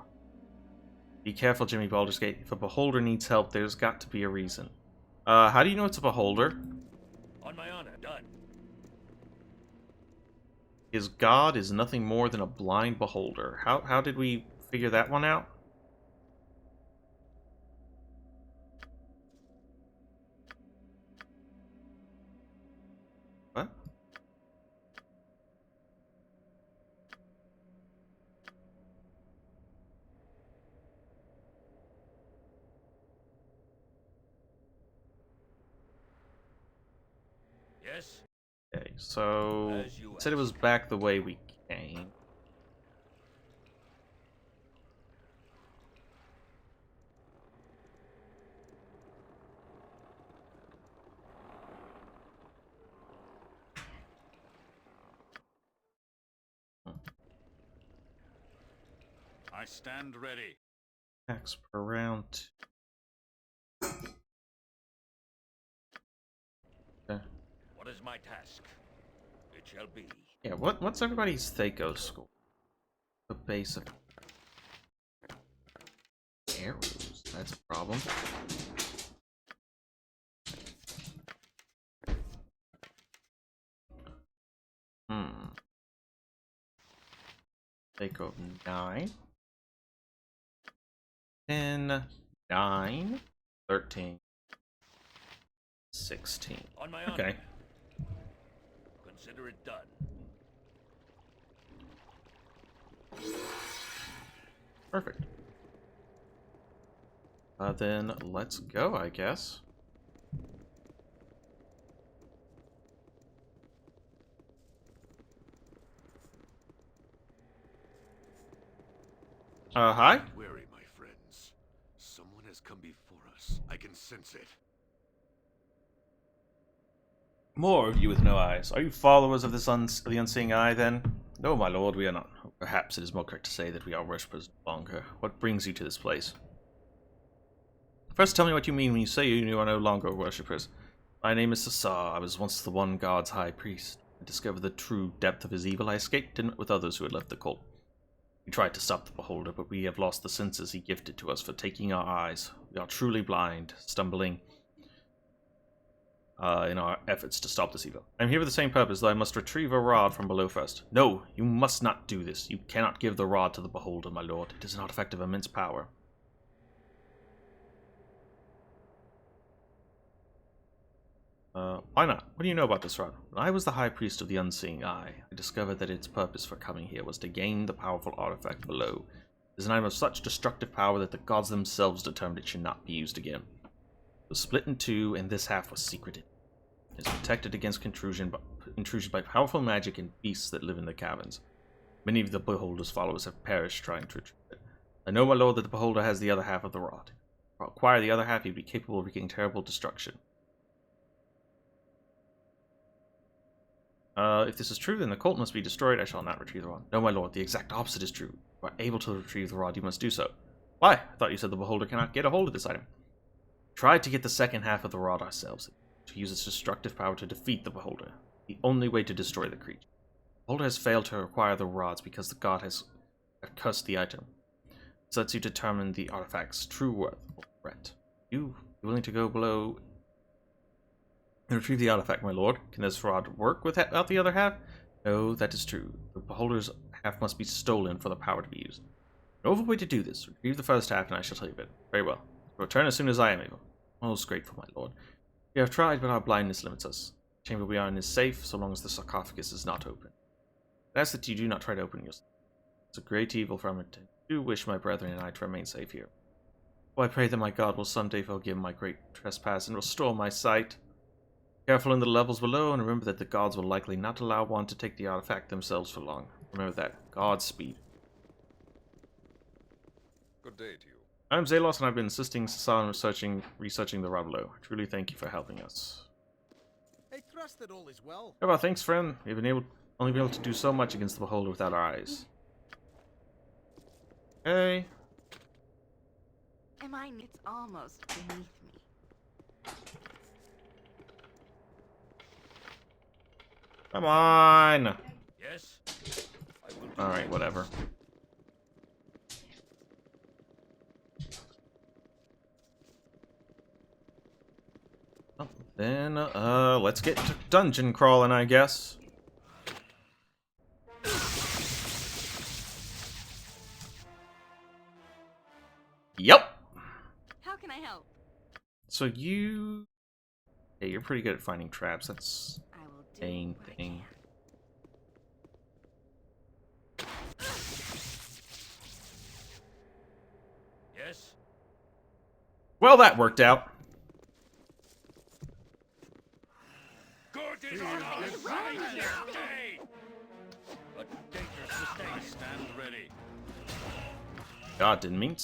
S1: Be careful, Jimmy Baldur's Gate. If a beholder needs help, there's got to be a reason. How do you know it's a beholder?
S3: On my honor, done.
S1: His god is nothing more than a blind beholder. How did we figure that one out? What?
S3: Yes?
S1: Okay, so
S3: As you
S1: it said it was
S3: ask.
S1: back the way we came.
S5: I stand ready.
S1: Attacks per round. Okay.
S3: What is my task? It shall be.
S1: Yeah, what's everybody's Thaco score? The base of arrows. That's a problem. Thaco of 9. 10, 9, 13, 16.
S3: On my honor.
S1: Okay.
S3: Consider it done.
S1: Perfect. Then let's go, I guess. Hi?
S4: Wary, my friends. Someone has come before us. I can sense it.
S1: More of you with no eyes. Are you followers of this the unseeing eye, then? No, my lord, we are not. Perhaps it is more correct to say that we are worshippers no longer. What brings you to this place? First, tell me what you mean when you say you are no longer worshippers. My name is Sassar. I was once the one god's high priest. I discovered the true depth of his evil. I escaped and met with others who had left the cult. We tried to stop the beholder, but we have lost the senses he gifted to us for taking our eyes. We are truly blind, stumbling in our efforts to stop this evil. I am here with the same purpose, though I must retrieve a rod from below first. No, you must not do this. You cannot give the rod to the beholder, my lord. It is an artifact of immense power. Why not? What do you know about this rod? When I was the High Priest of the Unseeing Eye, I discovered that its purpose for coming here was to gain the powerful artifact below. It is an item of such destructive power that the gods themselves determined it should not be used again. It was split in two, and this half was secreted. It is protected against intrusion by powerful magic and beasts that live in the caverns. Many of the Beholder's followers have perished trying to retrieve it. I know, my lord, that the Beholder has the other half of the rod. To acquire the other half, he'd be capable of wreaking terrible destruction. If this is true, then the cult must be destroyed. I shall not retrieve the rod. No, my lord, the exact opposite is true. If you are able to retrieve the rod, you must do so. Why? I thought you said the Beholder cannot get a hold of this item. Tried to get the second half of the rod ourselves, to use its destructive power to defeat the Beholder. The only way to destroy the creature. The Beholder has failed to acquire the rods because the god has cursed the item. This lets you determine the artifact's true worth or threat. You willing to go below and retrieve the artifact, my lord? Can this rod work without the other half? No, that is true. The Beholder's half must be stolen for the power to be used. No other way to do this. Retrieve the first half, and I shall tell you of it. Very well. Return as soon as I am able. Most grateful, my lord. We have tried, but our blindness limits us. The chamber we are in is safe, so long as the sarcophagus is not open. I ask that you do not try to open yourself. It's a great evil from it. I do wish my brethren and I to remain safe here. Oh, I pray that my God will someday forgive my great trespass and restore my sight. Careful in the levels below, and remember that the gods will likely not allow one to take the artifact themselves for long. Remember that. Godspeed.
S4: Good day to you.
S1: I'm Zalos, and I've been assisting Sasan researching the rod below. I truly thank you for helping us.
S9: I trust that all is well.
S1: Oh, well, thanks, friend. We've only been able to do so much against the Beholder without our eyes. Hey.
S2: It's almost beneath me.
S1: Come on!
S3: Yes?
S1: Alright, whatever. Oh, then, let's get to dungeon crawling, I guess. Yep!
S2: How can I help?
S1: So you... Yeah, you're pretty good at finding traps. That's
S2: I will do
S1: main
S2: what I
S1: thing.
S3: Yes?
S1: Well, that worked out.
S3: Good is our day! A dangerous mistake. Stand ready.
S1: God, didn't mean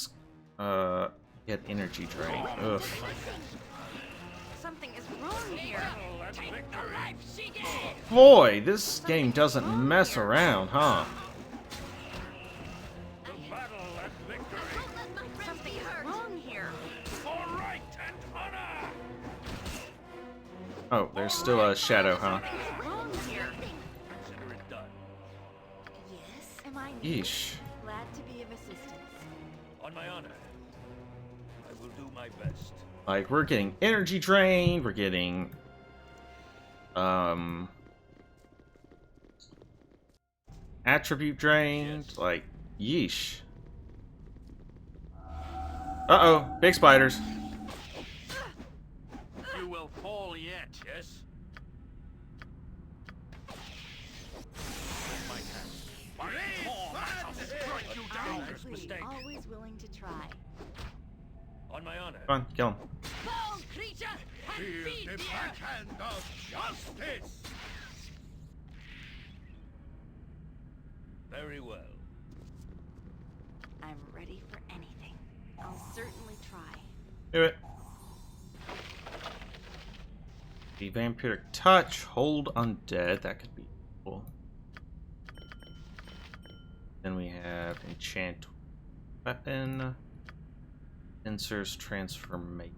S1: get energy drain. Ugh.
S2: Something is wrong here.
S1: Boy, this game doesn't mess around, huh?
S3: Battle and victory.
S2: Something is wrong here.
S3: For right and honor.
S1: Oh, there's still a shadow, huh?
S2: Something is wrong here.
S3: Consider it done.
S2: Yes? Am I
S1: Yeesh.
S2: glad to be of assistance?
S3: On my honor, I will do my best.
S1: Like, we're getting energy drained, we're getting... attribute drained,
S3: Yes.
S1: like, yeesh. Uh-oh, big spiders.
S5: You will fall yet.
S3: Yes? My task.
S5: Strike you down.
S3: Dangerous mistake.
S2: Always willing to try.
S3: On my honor.
S1: Come on, kill him.
S6: Bold creature, and
S5: Feel
S6: feed
S5: the
S6: the earth.
S5: backhand of justice.
S3: Very well.
S2: I'm ready for anything. I'll certainly try.
S1: Do it. The vampiric touch, hold undead, that could be cool. Then we have enchant weapon, insers transformation.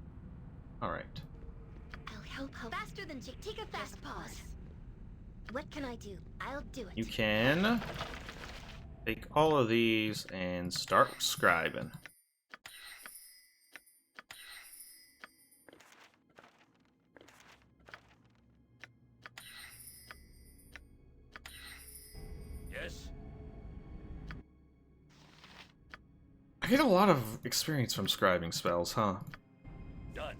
S1: Alright.
S6: I'll help faster than Chick. Take a fast pause. What can I do? I'll do it.
S1: You can Take all of these and start scribing.
S3: Yes?
S1: I get a lot of experience from scribing spells, huh?
S3: Done.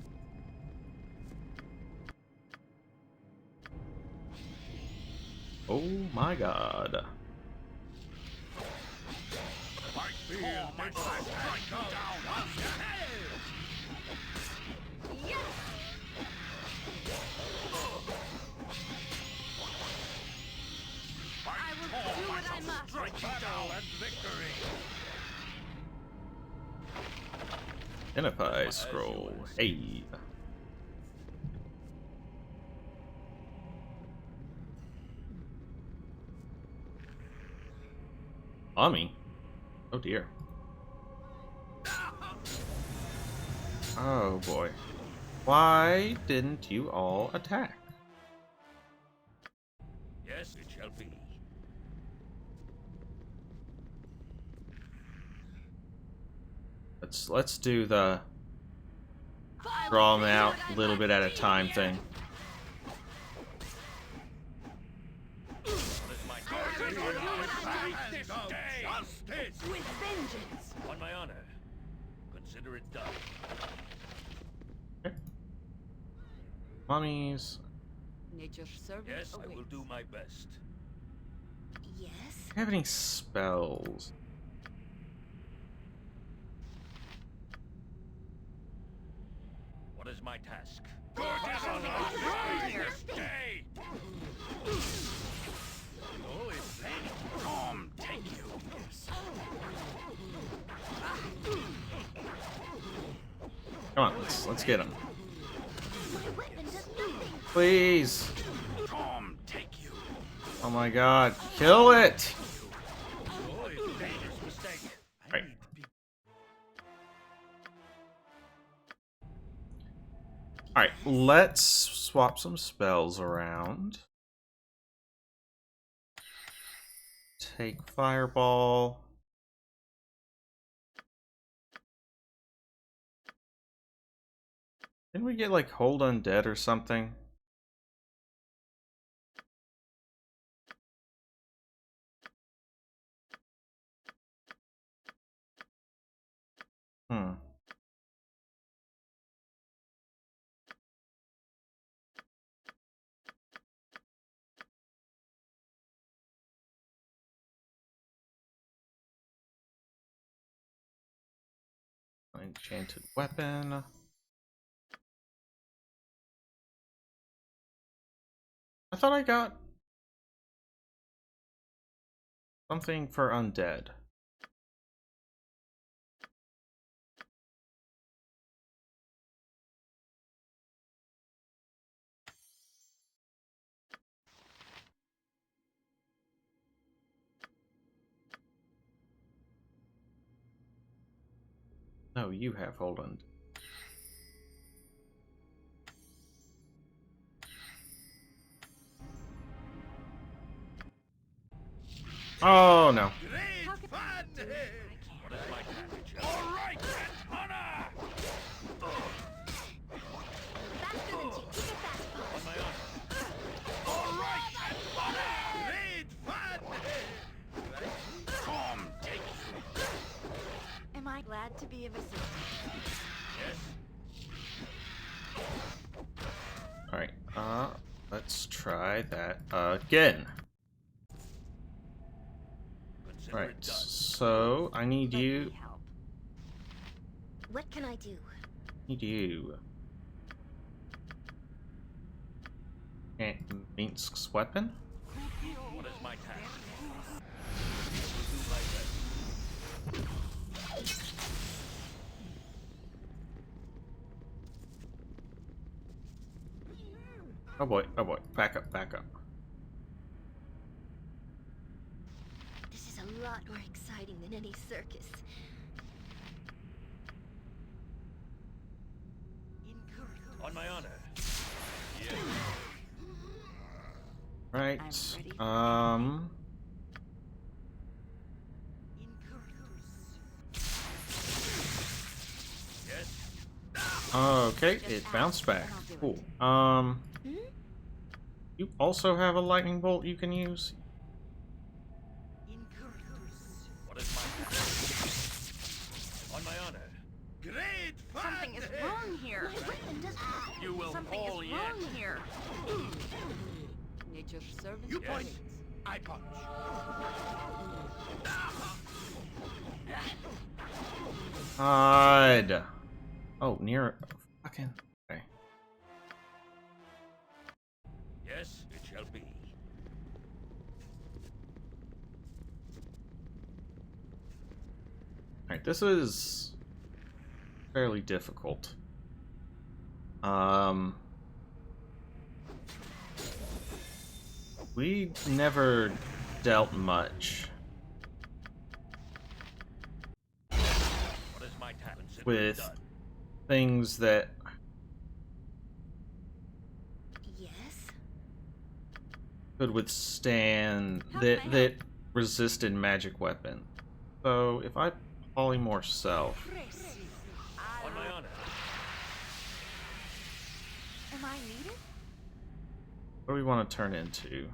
S1: Oh my god.
S6: I will do what I must.
S3: Battle and victory.
S1: Identify scroll. Hey. Mommy? Oh dear. Oh boy. Why didn't you all attack?
S3: Yes, it shall be.
S1: Let's do the draw them out a little bit at a time thing.
S6: With vengeance.
S3: On my honor. Consider it done.
S1: Mummies.
S6: Nature's servant
S3: Yes, I will
S6: awaits.
S3: do my best.
S6: Yes?
S1: Do you have any spells?
S3: What is my task?
S1: Come on, let's get him.
S6: My weapon does nothing.
S1: Please. Oh my god. Kill it! Right. Alright, let's swap some spells around. Take Fireball. Didn't we get like Hold Undead or something? Hmm. Enchanted weapon. I thought I got something for undead. No, you have Hold Undead. Oh no.
S6: How can I do it? I
S3: What is my task?
S5: All right, and honor!
S6: Faster than you. Keep it fast,
S3: On
S6: Paul.
S3: my honor.
S5: All right, and honor! Great fun! Come, take you.
S2: Am I glad to be of assistance?
S3: Yes.
S1: Alright, let's try that again.
S3: Consider
S1: Right,
S3: it done.
S1: so I need
S2: Let
S1: you.
S2: me help.
S6: What can I do?
S1: Need you. And Minsk's weapon?
S3: What is my task? I will do my best.
S1: Oh boy, back up, back up.
S6: This is a lot more exciting than any circus.
S3: On my honor.
S1: Right,
S2: I'm ready.
S1: Okay, it bounced back. Cool. You also have a lightning bolt you can use?
S3: What is my on my honor?
S4: Great fun!
S2: Something is wrong here.
S3: You will
S2: Something
S3: fall
S2: is
S3: yet.
S2: wrong here.
S6: Nature's servant.
S4: You
S3: Yes.
S4: point, I punch.
S1: God. Oh, near. Fucking. Okay.
S3: Yes, it shall be.
S1: Alright, this is fairly difficult. We never dealt much
S3: What is my task? Consider it
S1: with
S3: done.
S1: things that
S2: Yes.
S1: could withstand
S2: How can I help?
S1: that resisted magic weapon. So if I polymorph self,
S3: On my honor.
S2: Am I needed?
S1: what do we want to turn into?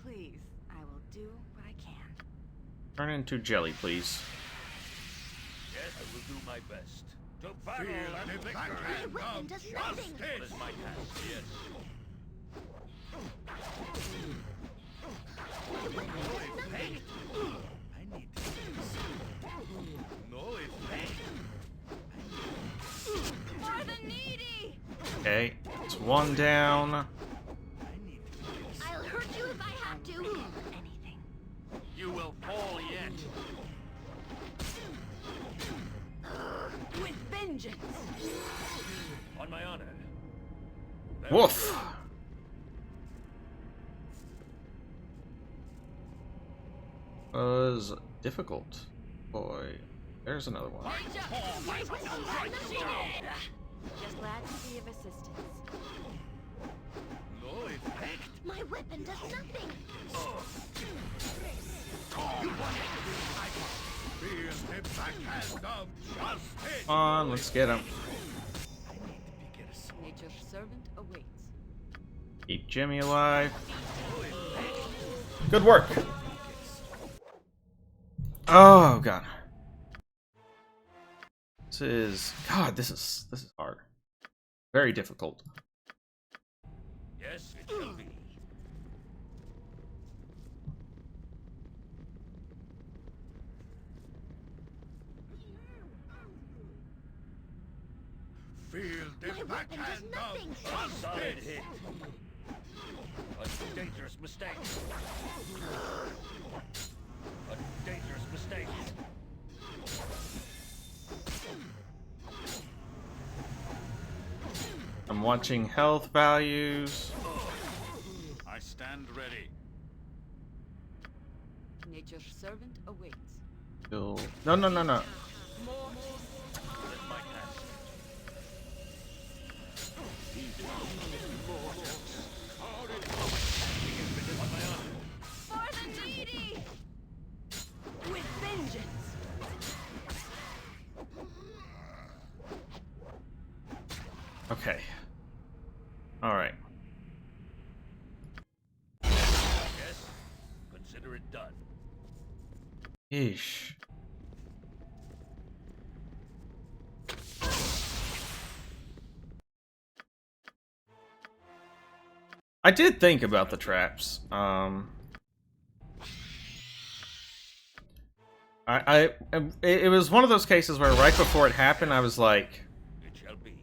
S2: Please, I will do what I can.
S1: Turn into jelly, please.
S3: Yes, I will do my best. To battle
S4: Feel
S3: and
S4: the
S3: victory.
S4: backhand
S6: weapon
S4: of
S6: does nothing.
S3: What
S4: justice!
S3: is my task? Yes. I need no effect.
S2: For the needy!
S1: Okay, it's one down.
S3: I need
S6: I'll hurt you if I have to.
S2: Anything.
S3: You will fall yet.
S6: With vengeance.
S3: On my honor.
S1: Woof! Was difficult. Boy, there's another one.
S2: Just glad to be of assistance.
S3: No effect.
S6: My weapon does nothing.
S4: Feel the backhand of justice!
S1: Come on, let's get him.
S6: Nature's servant awaits.
S1: Keep Jimmy alive. Good work. Oh god. This is hard. Very difficult.
S3: Yes, it shall be.
S4: Feel the
S6: My weapon does
S4: backhand
S6: nothing.
S4: of
S3: Solid
S4: justice!
S3: hit. A dangerous mistake. A dangerous mistake.
S1: I'm watching health values.
S4: I stand ready.
S6: Nature's servant awaits.
S1: Still... No.
S3: What is my task? On my honor.
S2: For the needy!
S6: With vengeance.
S1: Okay. Alright.
S3: Yes, consider it done.
S1: Eesh. I did think about the traps. It was one of those cases where right before it happened, I was like,
S3: It shall be.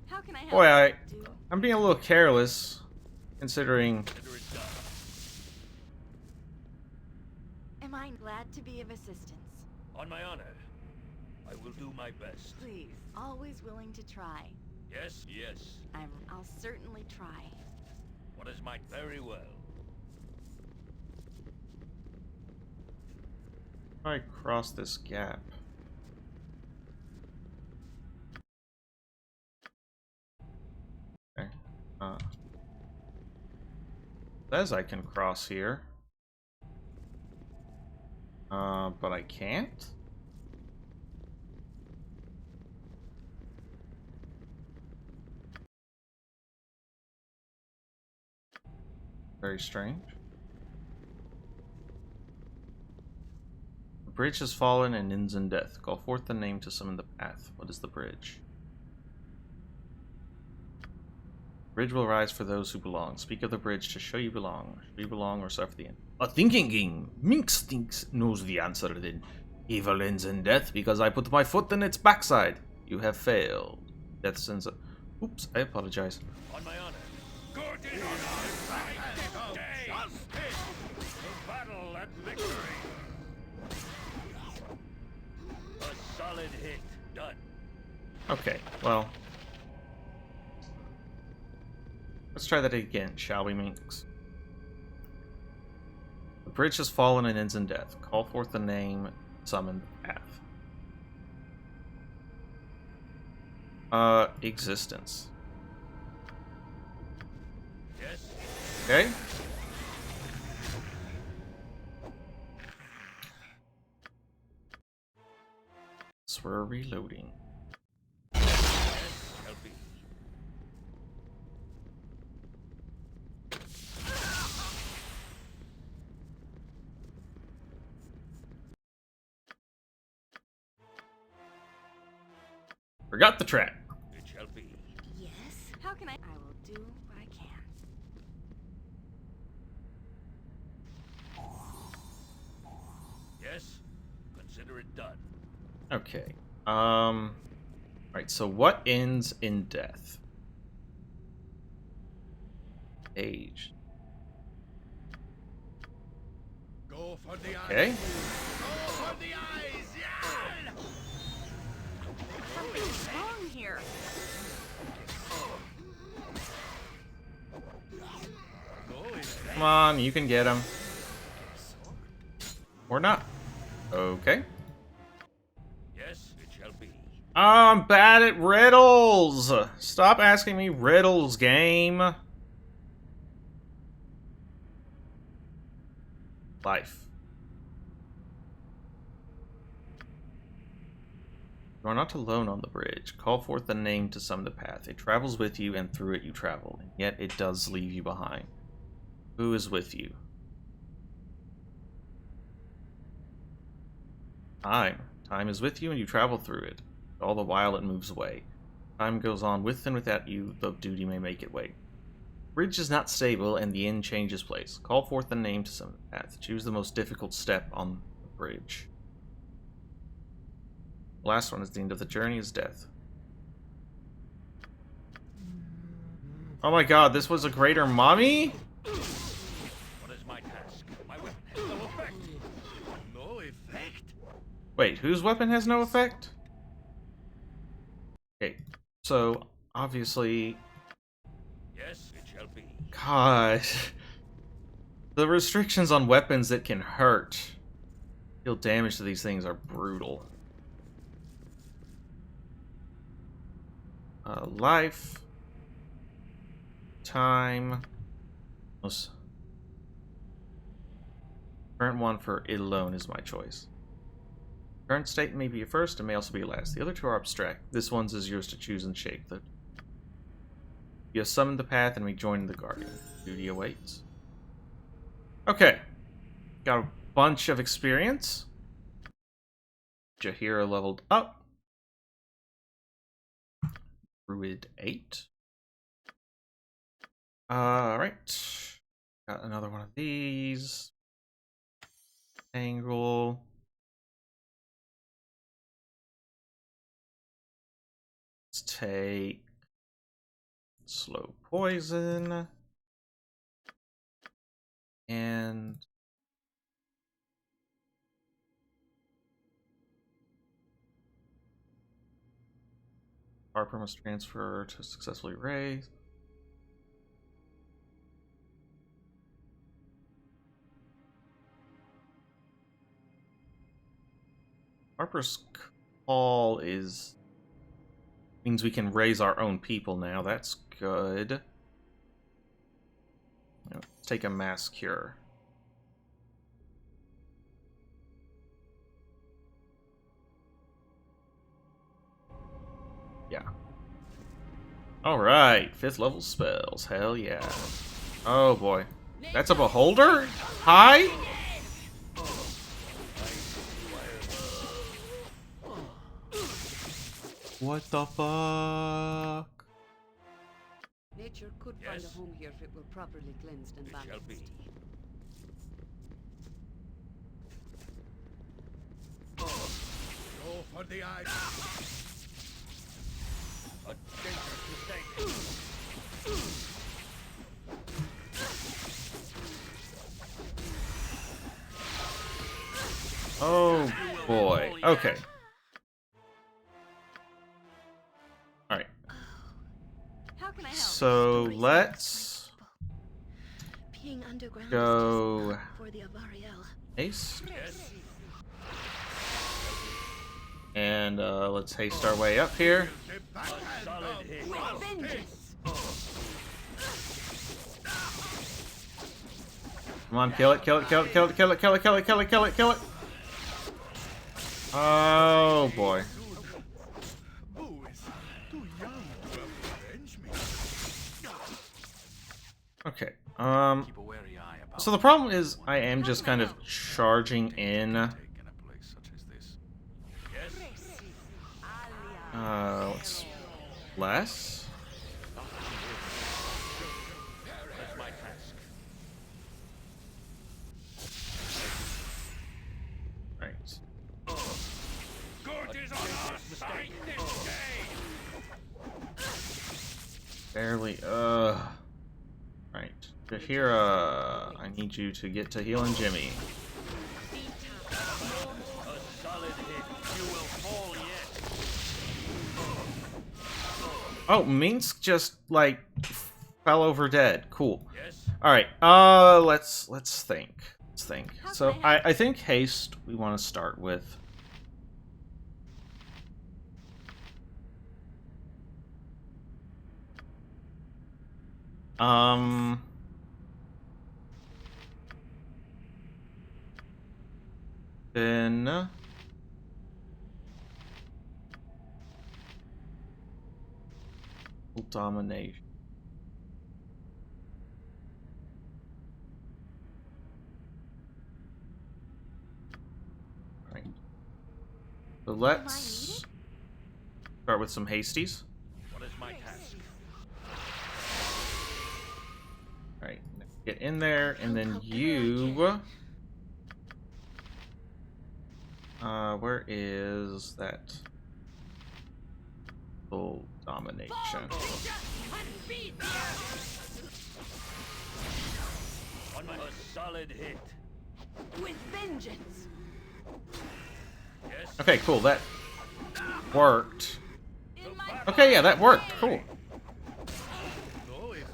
S2: How can I help?
S1: boy,
S2: Do
S1: I'm being a little careless, considering.
S3: Consider it done.
S2: am I glad to be of assistance?
S3: On my honor. I will do my best.
S2: Please, always willing to try.
S3: Yes, yes.
S2: I'll certainly try.
S3: What is my very well.
S1: I cross this gap. Okay. Says I can cross here. But I can't? Very strange. The bridge has fallen and ends in death. Call forth the name to summon the path. What is the bridge? Bridge will rise for those who belong. Speak of the bridge to show you belong. Show you belong or suffer the end. A thinking game. Minx thinks knows the answer then. Evil ends in death because I put my foot in its backside. You have failed. Death sends a... Oops, I apologize.
S3: On my honor. Good in honor. Justice. The battle and victory. A solid hit. Done.
S1: Okay, well... Let's try that again, shall we, Minx? The bridge has fallen and ends in death. Call forth the name, summon the path. Existence.
S3: Yes.
S1: Okay. So we're reloading.
S3: Yes, shall be.
S1: Forgot the trap.
S3: It shall be.
S2: Yes? How can I will do what I can.
S3: Yes. Consider it done.
S1: Okay. Right, so what ends in death? Age.
S8: Go for the
S1: Okay.
S8: eyes. Go for the eyes. Yeah!
S2: Something's wrong here.
S1: Come on, you can get him. Or not. Okay.
S3: Yes, it shall be.
S1: Oh, I'm bad at riddles! Stop asking me riddles, game. Life. You are not alone on the bridge. Call forth the name to summon the path. It travels with you, and through it you travel, and yet it does leave you behind. Who is with you? Time. Time is with you, and you travel through it. All the while it moves away. Time goes on with and without you, though duty may make it wait. Bridge is not stable, and the end changes place. Call forth the name to summon the path. Choose the most difficult step on the bridge. The last one is the end of the journey is death. Oh my god, this was a greater mummy?
S3: What is my task? My weapon has no effect. No effect?
S1: Wait, whose weapon has no effect? Okay, so obviously...
S3: Yes, it shall be.
S1: God. The restrictions on weapons that can hurt, deal damage to these things are brutal. Life. Time. Most... Current one for it alone is my choice. Current state may be your first and may also be your last. The other two are abstract. This one's is yours to choose and shape. You have summoned the path and rejoined the Guardian. Duty awaits. Okay. Got a bunch of experience. Jahira leveled up. Druid 8. Alright. Got another one of these. Angle. Let's take slow poison. And Harper must transfer to successfully raise. Harper's Call means we can raise our own people now. That's good. Let's take a mass cure. Yeah. Alright, 5th level spells. Hell yeah. Oh boy. That's a beholder? Hi? What the fuck?
S10: Nature could find a home here if it were properly cleansed and balanced.
S3: Shall be.
S8: Go for the eyes.
S3: A dangerous mistake.
S1: Oh boy. Okay. Alright.
S2: How can I help?
S1: So let's
S6: Being underground
S1: go
S6: is just for the Avariel.
S1: haste. And let's haste our way up here.
S3: Solid hit.
S6: Vengeance!
S1: Come on, kill it, kill it, kill it, kill it, kill it, kill it, kill it, kill it, kill it, kill it. Oh boy.
S8: Boo is too young to avenge me.
S1: Okay.
S4: Keep a wary eye about
S1: So the problem is I am just kind of charging in.
S4: take in a place such as this.
S1: What's less?
S3: That's my task.
S1: Right.
S5: Good is on our side this day!
S1: Barely. Right. Jahira, I need you to get to healing Jimmy.
S3: A solid hit. You will fall yet.
S1: Oh, Minsk just like fell over dead. Cool.
S3: Yes.
S1: All right. Let's think. Let's think.
S2: How
S1: So
S2: can I help?
S1: I think haste we want to start with. Then domination. Right. So let's start with some hasties.
S3: What is my task?
S1: Alright, get in there, and then you... where is that full domination?
S3: On my solid hit.
S6: With vengeance!
S3: Yes.
S1: Okay, cool, that worked. Okay, yeah, that worked, cool.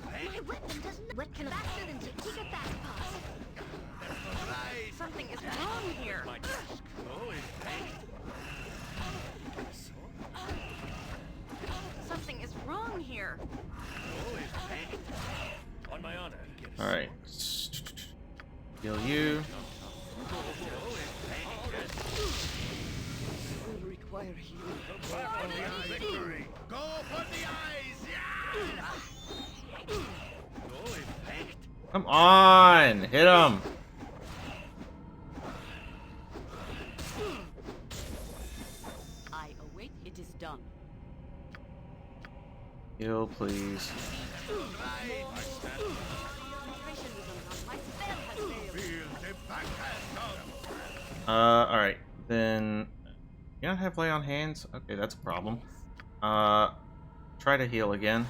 S6: My weapon doesn't... What can faster than to kick it back past?
S2: Something is wrong here.
S3: My task.
S2: Something is wrong here.
S3: On my honor.
S1: Alright. Heal you.
S10: Will require healing.
S3: Victory.
S8: Go for the eyes! Yeah!
S1: Come on! Hit him!
S10: I await. It is done.
S1: Heal, please. Alright. Then... You don't have lay on hands? Okay, that's a problem. Try to heal again.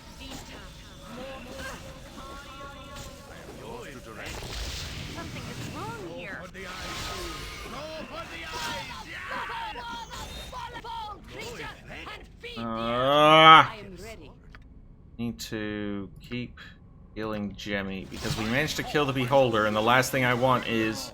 S2: Something is wrong here.
S8: The eyes! Go for the eyes! Yeah!
S10: I am ready.
S1: Need to keep healing Jemmy because we managed to kill the Beholder, and the last thing I want is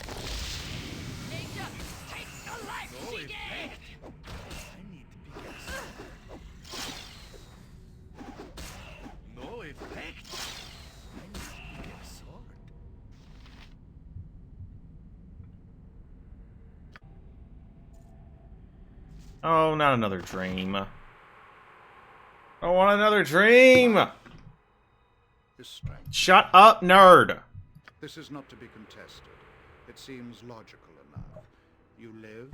S1: Oh, not another dream. I don't want another dream!
S8: His strength.
S1: Shut up, nerd!
S8: This is not to be contested. It seems logical enough. You live,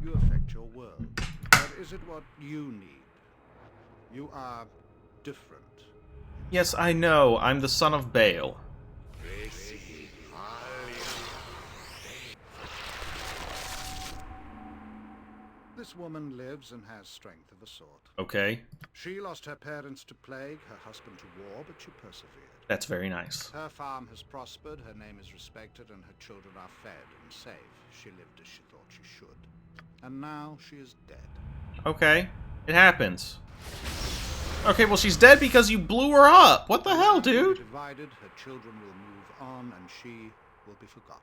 S8: you affect your world. But is it what you need? You are different.
S1: Yes, I know. I'm the son of Baal.
S8: This woman lives and has strength of a sort.
S1: Okay.
S8: She lost her parents to plague, her husband to war, but she persevered.
S1: That's very nice.
S8: Her farm has prospered, her name is respected, and her children are fed and safe. She lived as she thought she should. And now she is dead.
S1: Okay. It happens. Okay, well, she's dead because you blew her up. What the hell, dude?
S8: Divided, her children will move on, and she will be forgotten.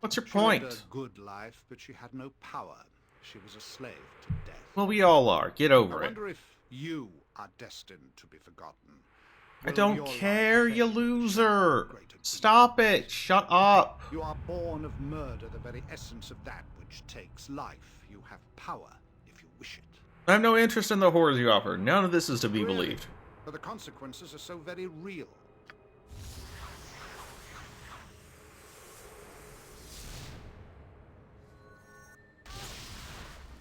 S1: What's your
S8: She lived
S1: point?
S8: a good life, but she had no power. She was a slave to death.
S1: Well, we all are. Get over
S8: I
S1: it.
S8: wonder if you are destined to be forgotten.
S1: I
S8: Will
S1: don't
S8: your
S1: care,
S8: life
S1: you
S8: fade with
S1: loser.
S8: greater deeds?
S1: Stop it. Shut up.
S8: You are born of murder, the very essence of that which takes life. You have power if you wish it.
S1: I have no interest in the horrors you offer. None of this is to be
S8: Really?
S1: believed.
S8: But the consequences are so very real.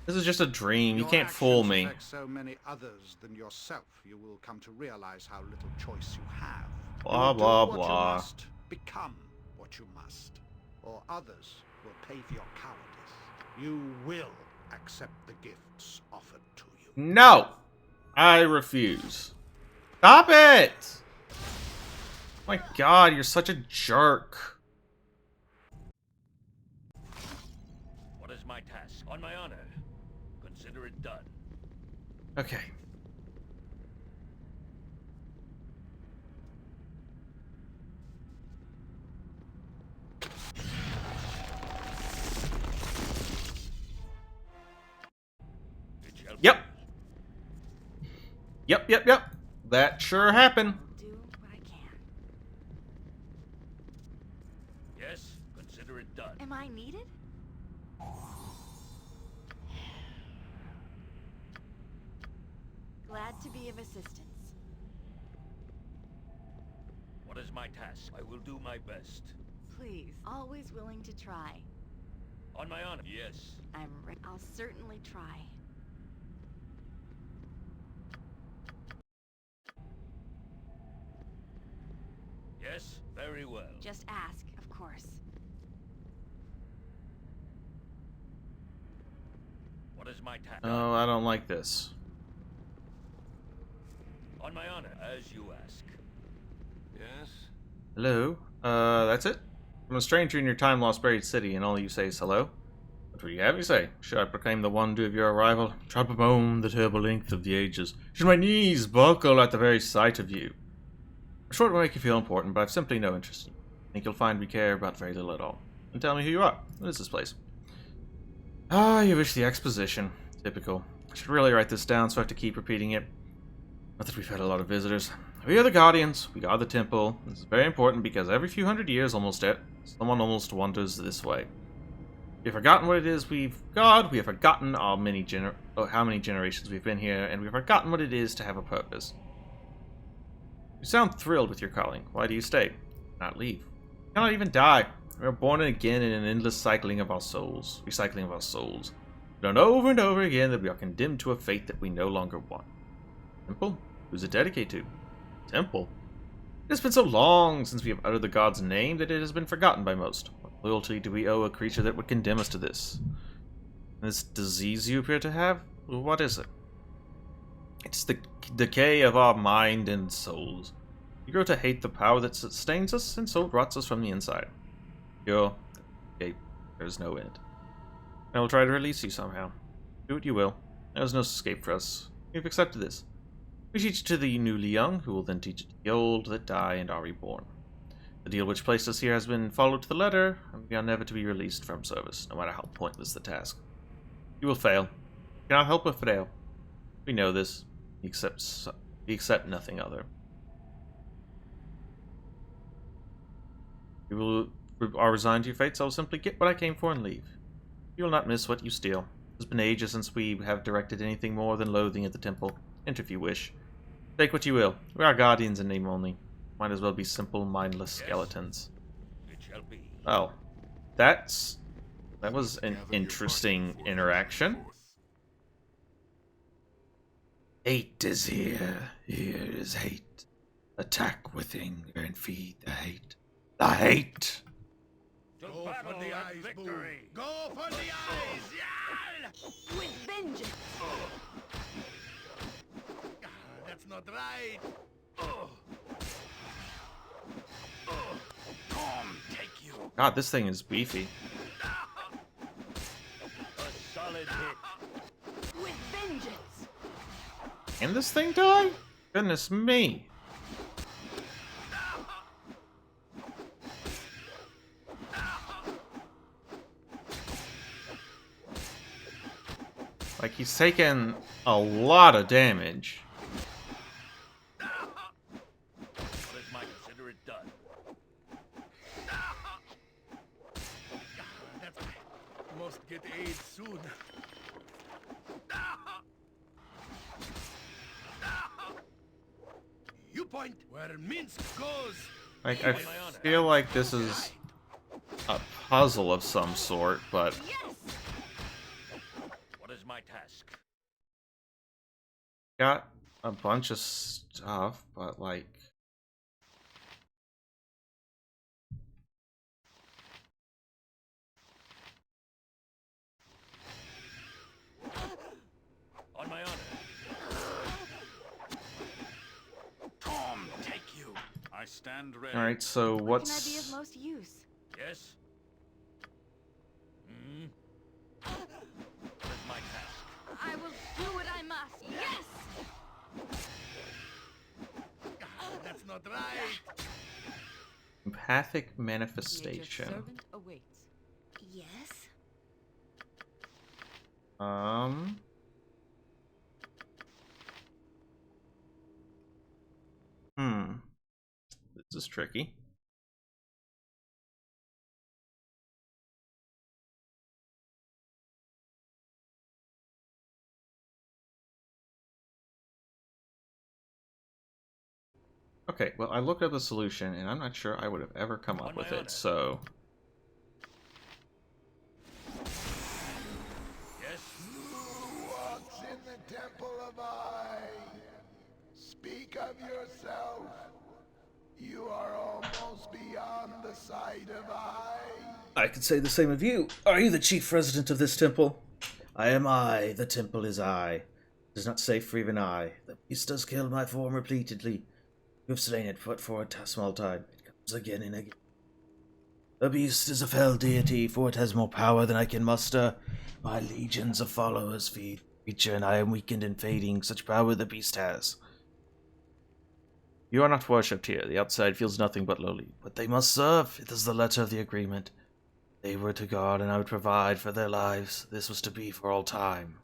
S1: This is just a dream. You
S8: Your
S1: can't fool
S8: actions
S1: me.
S8: affect so many others than yourself. You will come to realize how little choice you have.
S1: Blah,
S8: You will do
S1: blah,
S8: what
S1: blah.
S8: You must become what you must, or others will pay for your cowardice. You will accept the gifts offered to you.
S1: No! I refuse. Stop it! My god, you're such a jerk.
S5: What is my task? On my honor. Consider it done.
S1: Okay.
S5: It shall be.
S1: Yep. Yep. That sure happened.
S2: I'll do what I can.
S5: Yes, consider it done.
S2: Am I needed? Glad to be of assistance.
S5: What is my task? I will do my best.
S2: Please, always willing to try.
S5: On my honor. Yes.
S2: I'll certainly try.
S5: Yes, very well.
S2: Just ask, of course.
S5: What is my task?
S1: Oh, I don't like this.
S5: On my honor, as you ask.
S4: Yes?
S1: Hello? That's it? I'm a stranger in your time-lost buried city, and all you say is hello? What would you have me say? Should I proclaim the wonder of your arrival? Try to bemoan the terrible length of the ages? Should my knees buckle at the very sight of you? A short will make you feel important, but I've simply no interest in you. I think you'll find we care about very little at all. And tell me who you are. What is this place? Ah, you wish the exposition. Typical. I should really write this down so I have to keep repeating it. Not that we've had a lot of visitors. We are the Guardians. We guard the temple. This is very important because every few hundred years, someone almost wanders this way. We've forgotten what it is we've got. We have forgotten how many generations we've been here, and we've forgotten what it is to have a purpose. You sound thrilled with your calling. Why do you stay? Not leave. You cannot even die. We are born again in an endless recycling of our souls. We learn over and over again that we are condemned to a fate that we no longer want. Temple? Who's it dedicated to? Temple? It has been so long since we have uttered the god's name that it has been forgotten by most. What loyalty do we owe a creature that would condemn us to this? This disease you appear to have? What is it? It's the decay of our mind and souls. We grow to hate the power that sustains us, and so it rots us from the inside. There is no end. I will try to release you somehow. Do what you will. There is no escape for us. We've accepted this. We teach it to the newly young, who will then teach it to the old that die and are reborn. The deal which placed us here has been followed to the letter, and we are never to be released from service, no matter how pointless the task. You will fail. You cannot help but fail. We know this. We accept nothing other. You are resigned to your fate, so I will simply get what I came for and leave. You will not miss what you steal. It's been ages since we have directed anything more than loathing at the temple. Enter if you wish. Take what you will. We are guardians in name only. Might as well be simple, mindless skeletons.
S3: It shall be.
S1: Oh. That was an interesting interaction. Hate is here. Here is hate. Attack with anger and feed the hate. The hate!
S3: To
S8: Go
S3: battle
S8: for the
S3: and
S8: eyes,
S3: victory.
S8: Boo. Go for the eyes! Yeah!
S6: With vengeance.
S8: That's not right.
S5: Tom, take you.
S1: God, this thing is beefy.
S3: A solid hit.
S6: With vengeance.
S1: Can this thing die? Goodness me. Like, he's taken a lot of damage.
S3: Let my consider it done.
S8: Must get aid soon. You point where Minsk goes.
S1: Like, I feel like this is a puzzle of some sort, but
S6: Yes.
S3: What is my task?
S1: got a bunch of stuff, but like...
S3: On my honor.
S5: Tom, take you. I stand ready.
S1: Alright, so
S2: What can I be of
S1: what's...
S2: most use?
S3: Yes? Hmm? What is my task?
S2: I will do what I must. Yes!
S8: That's not right.
S1: Empathic
S10: Nature's
S1: manifestation.
S10: servant awaits.
S2: Yes?
S1: This is tricky. Okay, well, I looked up the solution, and I'm not sure I would have ever come up
S3: On
S1: with
S3: my
S1: it,
S3: honor.
S1: so...
S3: Yes?
S11: Who walks in the temple of I? Speak of yourself. You are almost beyond the sight of I could say the same of you. Are you the chief resident of this temple? I am I. The temple is I. It is not safe for even I. The beast does kill my form repeatedly. You have slain it but for a small time. It comes again and again. The beast is a fell deity, for it has more power than I can muster. My legions of followers feed the creature, and I am weakened and fading. Such power the beast has. You are not worshipped here. The outside feels nothing but lowly. But they must serve. It is the letter of the agreement. They were to guard, and I would provide for their lives. This was to be for all time.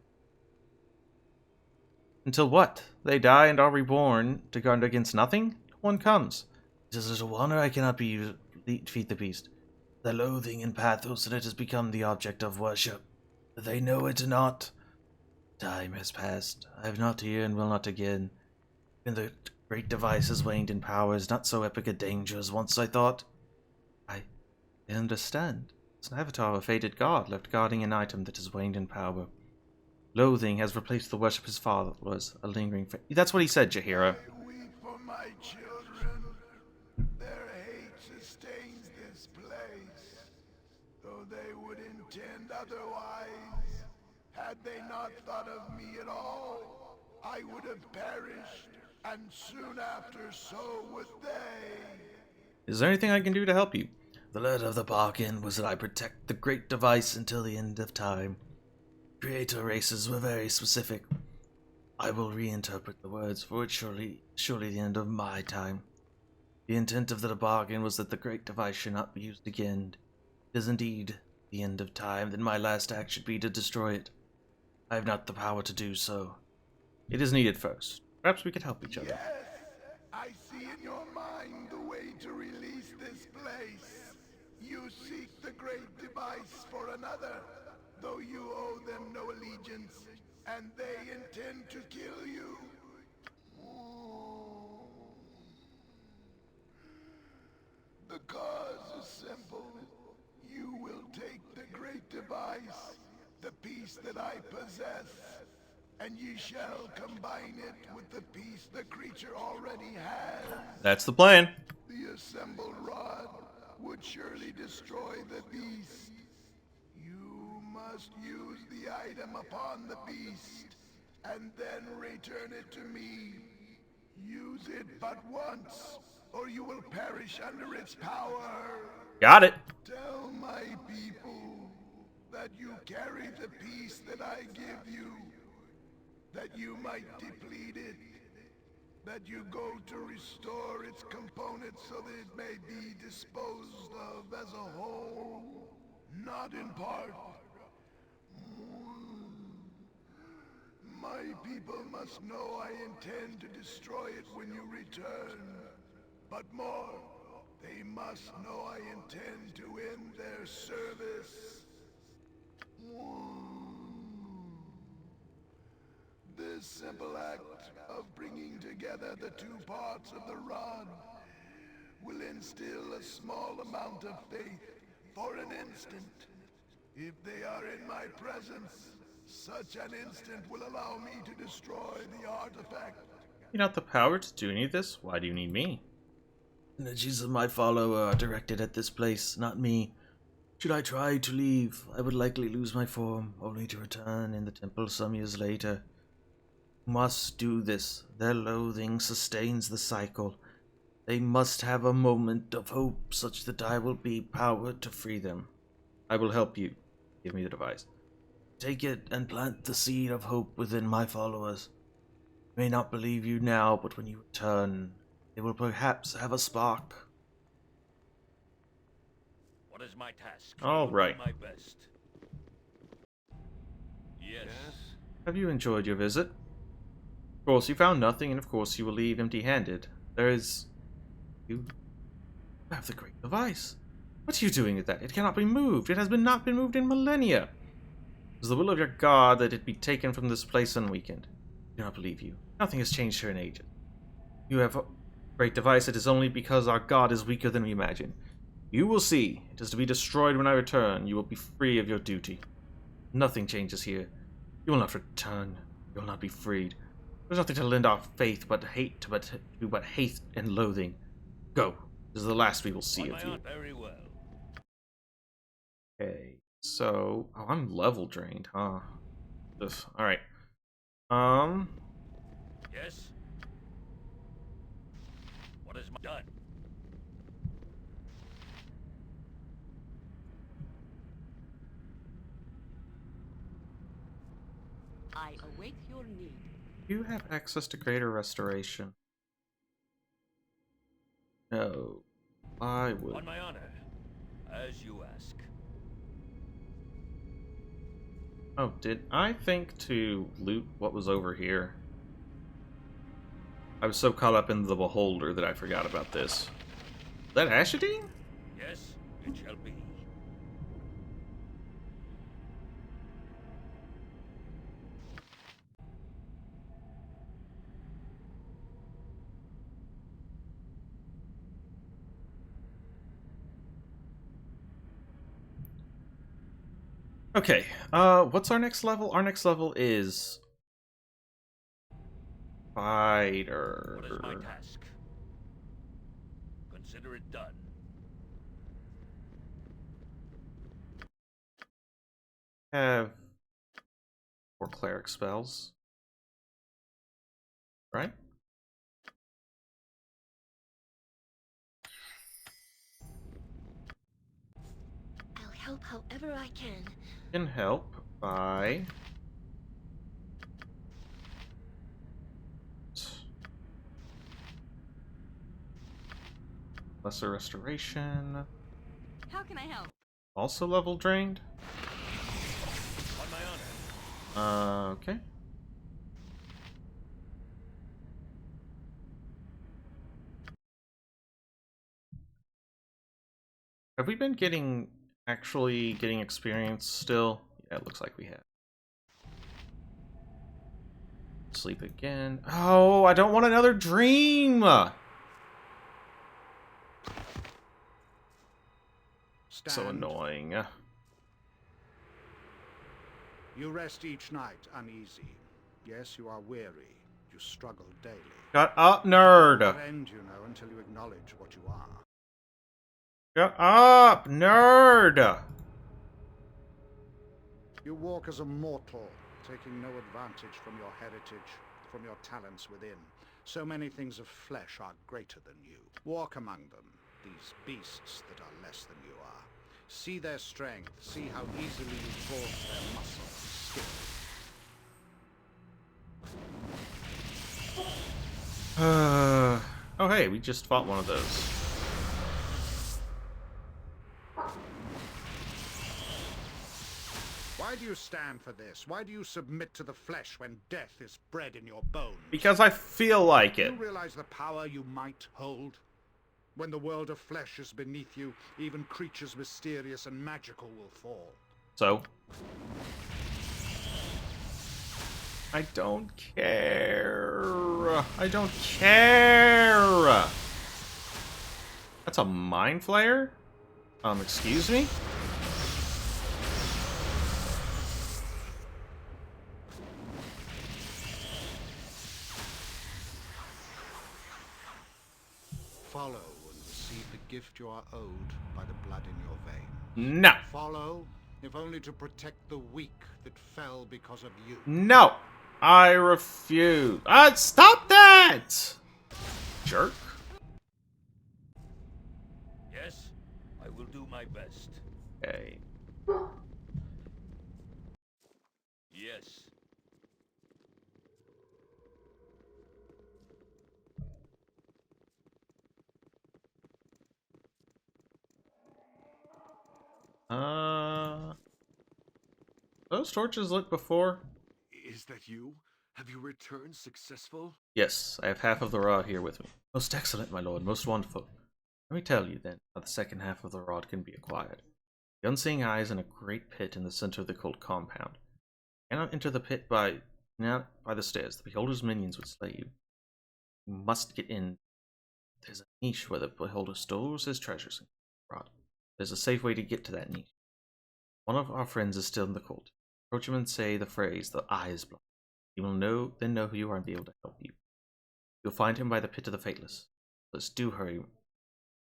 S11: Until what? They die and are reborn to guard against nothing? One comes. It is little wonder I cannot defeat the beast. Their loathing and pathos that it has become the object of worship. But they know it not. Time has passed. I have not here and will not again. And the great device has waned in power, is not so epic a danger as once I thought. I understand. It's an avatar of a fated god left guarding an item that has waned in power. Loathing has replaced the worship his father was, a lingering That's what he said, Jahira. I weep for my children. Their hate sustains this place, though they would intend otherwise. Had they not thought of me at all, I would have perished, and soon after so would they.
S1: Is there anything I can do to help you? The letter of the bargain was that I protect the great device until the end of time. Creator races were very specific. I will reinterpret the words, for it's surely the end of my time. The intent of the bargain was that the great device should not be used again. It is indeed the end of time, then my last act should be to destroy it. I have not the power to do so. It is needed first. Perhaps we could help each other.
S11: Yes, I see in your mind the way to release this place. You seek the great device for another.
S12: though you owe them no allegiance, and they intend to kill you. The cause is simple. You will take the great device, the piece that I possess, and ye shall combine it with the piece the creature already has.
S1: That's the plan.
S12: The assembled rod would surely destroy the beast. You must use the item upon the beast, and then return it to me. Use it but once, or you will perish under its power.
S1: Got it.
S12: Tell my people that you carry the piece that I give you, that you might deplete it, that you go to restore its components so that it may be disposed of as a whole, not in part. My people must know I intend to destroy it when you return. But more, they must know I intend to end their service. This simple act of bringing together the two parts of the rod will instill a small amount of faith for an instant. If they are in my presence, such an instant will allow me to destroy the artifact.
S1: You don't have the power to do any of this? Why do you need me?
S11: Energies of my follower are directed at this place, not me. Should I try to leave, I would likely lose my form, only to return in the temple some years later. Must do this. Their loathing sustains the cycle. They must have a moment of hope such that I will be powered to free them.
S1: I will help you. Give me the device.
S11: Take it and plant the seed of hope within my followers. They may not believe you now, but when you return, they will perhaps have a spark.
S5: What is my task?
S1: All right.
S5: My best. Yes.
S1: Have you enjoyed your visit? Of course, you found nothing, and of course you will leave empty-handed. There is... You have the great device. What are you doing with that? It cannot be moved. It has not been moved in millennia. It is the will of your god that it be taken from this place and weakened. I do not believe you. Nothing has changed here in ages. You have a great device. It is only because our god is weaker than we imagine. You will see. It is to be destroyed when I return. You will be free of your duty. Nothing changes here. You will not return. You will not be freed. There's nothing to lend our faith but hate, but hate and loathing. Go. This is the last we will see of you.
S5: Very well.
S1: Okay, so I'm level drained, huh? Ugh, all right.
S5: Yes. What is done?
S6: I await your need.
S1: You have access to greater restoration. No, I would.
S5: On my honor, as you ask.
S1: Oh, did I think to loot what was over here? I was so caught up in the Beholder that I forgot about this. Is that Ashadine?
S5: Yes, it shall be.
S1: Okay, what's our next level? Our next level is... Fighter.
S5: What is my task? Consider it done.
S1: Have 4 cleric spells. Right?
S6: I'll help however I can.
S1: Can help by... Lesser restoration.
S2: How can I help?
S1: Also level drained.
S5: On my honor.
S1: Okay. Have we been actually getting experience still?
S11: Yeah, it looks like we have. Sleep again. Oh, I don't want another dream! So annoying.
S8: You rest each night uneasy. Yes, you are weary. You struggle daily.
S11: Shut up, nerd!
S8: It will not end, you know, until you acknowledge what you are.
S11: Shut up, nerd!
S8: You walk as a mortal, taking no advantage from your heritage, from your talents within. So many things of flesh are greater than you. Walk among them, these beasts that are less than you are. See their strength, see how easily you forge their muscle and skill.
S11: Oh hey, we just fought one of those.
S8: Why do you stand for this? Why do you submit to the flesh when death is bred in your bones?
S11: Because I feel like it.
S8: Do you realize the power you might hold? When the world of flesh is beneath you, even creatures mysterious and magical will fall.
S11: So? I don't care. I don't care. That's a mind flayer? Excuse me?
S8: Follow and receive the gift you are owed by the blood in your veins.
S11: No.
S8: Follow, if only to protect the weak that fell because of you.
S11: No. I refuse. Stop that! Jerk.
S5: Yes, I will do my best.
S11: Okay.
S5: Yes.
S11: Those torches lit before?
S4: Is that you? Have you returned successful?
S11: Yes, I have half of the rod here with me. Most excellent, my lord, most wonderful. Let me tell you, then, how the second half of the rod can be acquired. The unseeing eye is in a great pit in the center of the cult compound. You cannot enter the pit by the stairs. The beholder's minions would slay you. You must get in. There's a niche where the beholder stores his treasures in the rod. There's a safe way to get to that niche. One of our friends is still in the cult. Approach him and say the phrase, "The eye is blocked." He will then know who you are and be able to help you. You'll find him by the pit of the Fateless. Let's do hurry.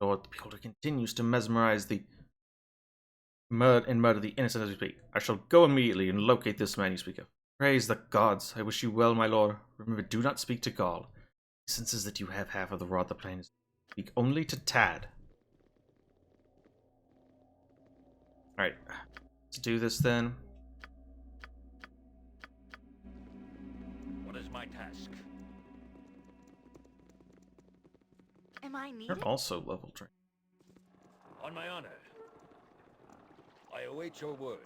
S11: Lord, the beholder continues to mesmerize and murder the innocent as we speak. I shall go immediately and locate this man you speak of. Praise the gods. I wish you well, my lord. Remember, do not speak to Gaul. He senses that you have half of the rod the plane is. Speak only to Tad. Alright. Let's do this then.
S5: What is my task?
S2: Am I needed?
S11: You're also level trained.
S5: On my honor. I await your word.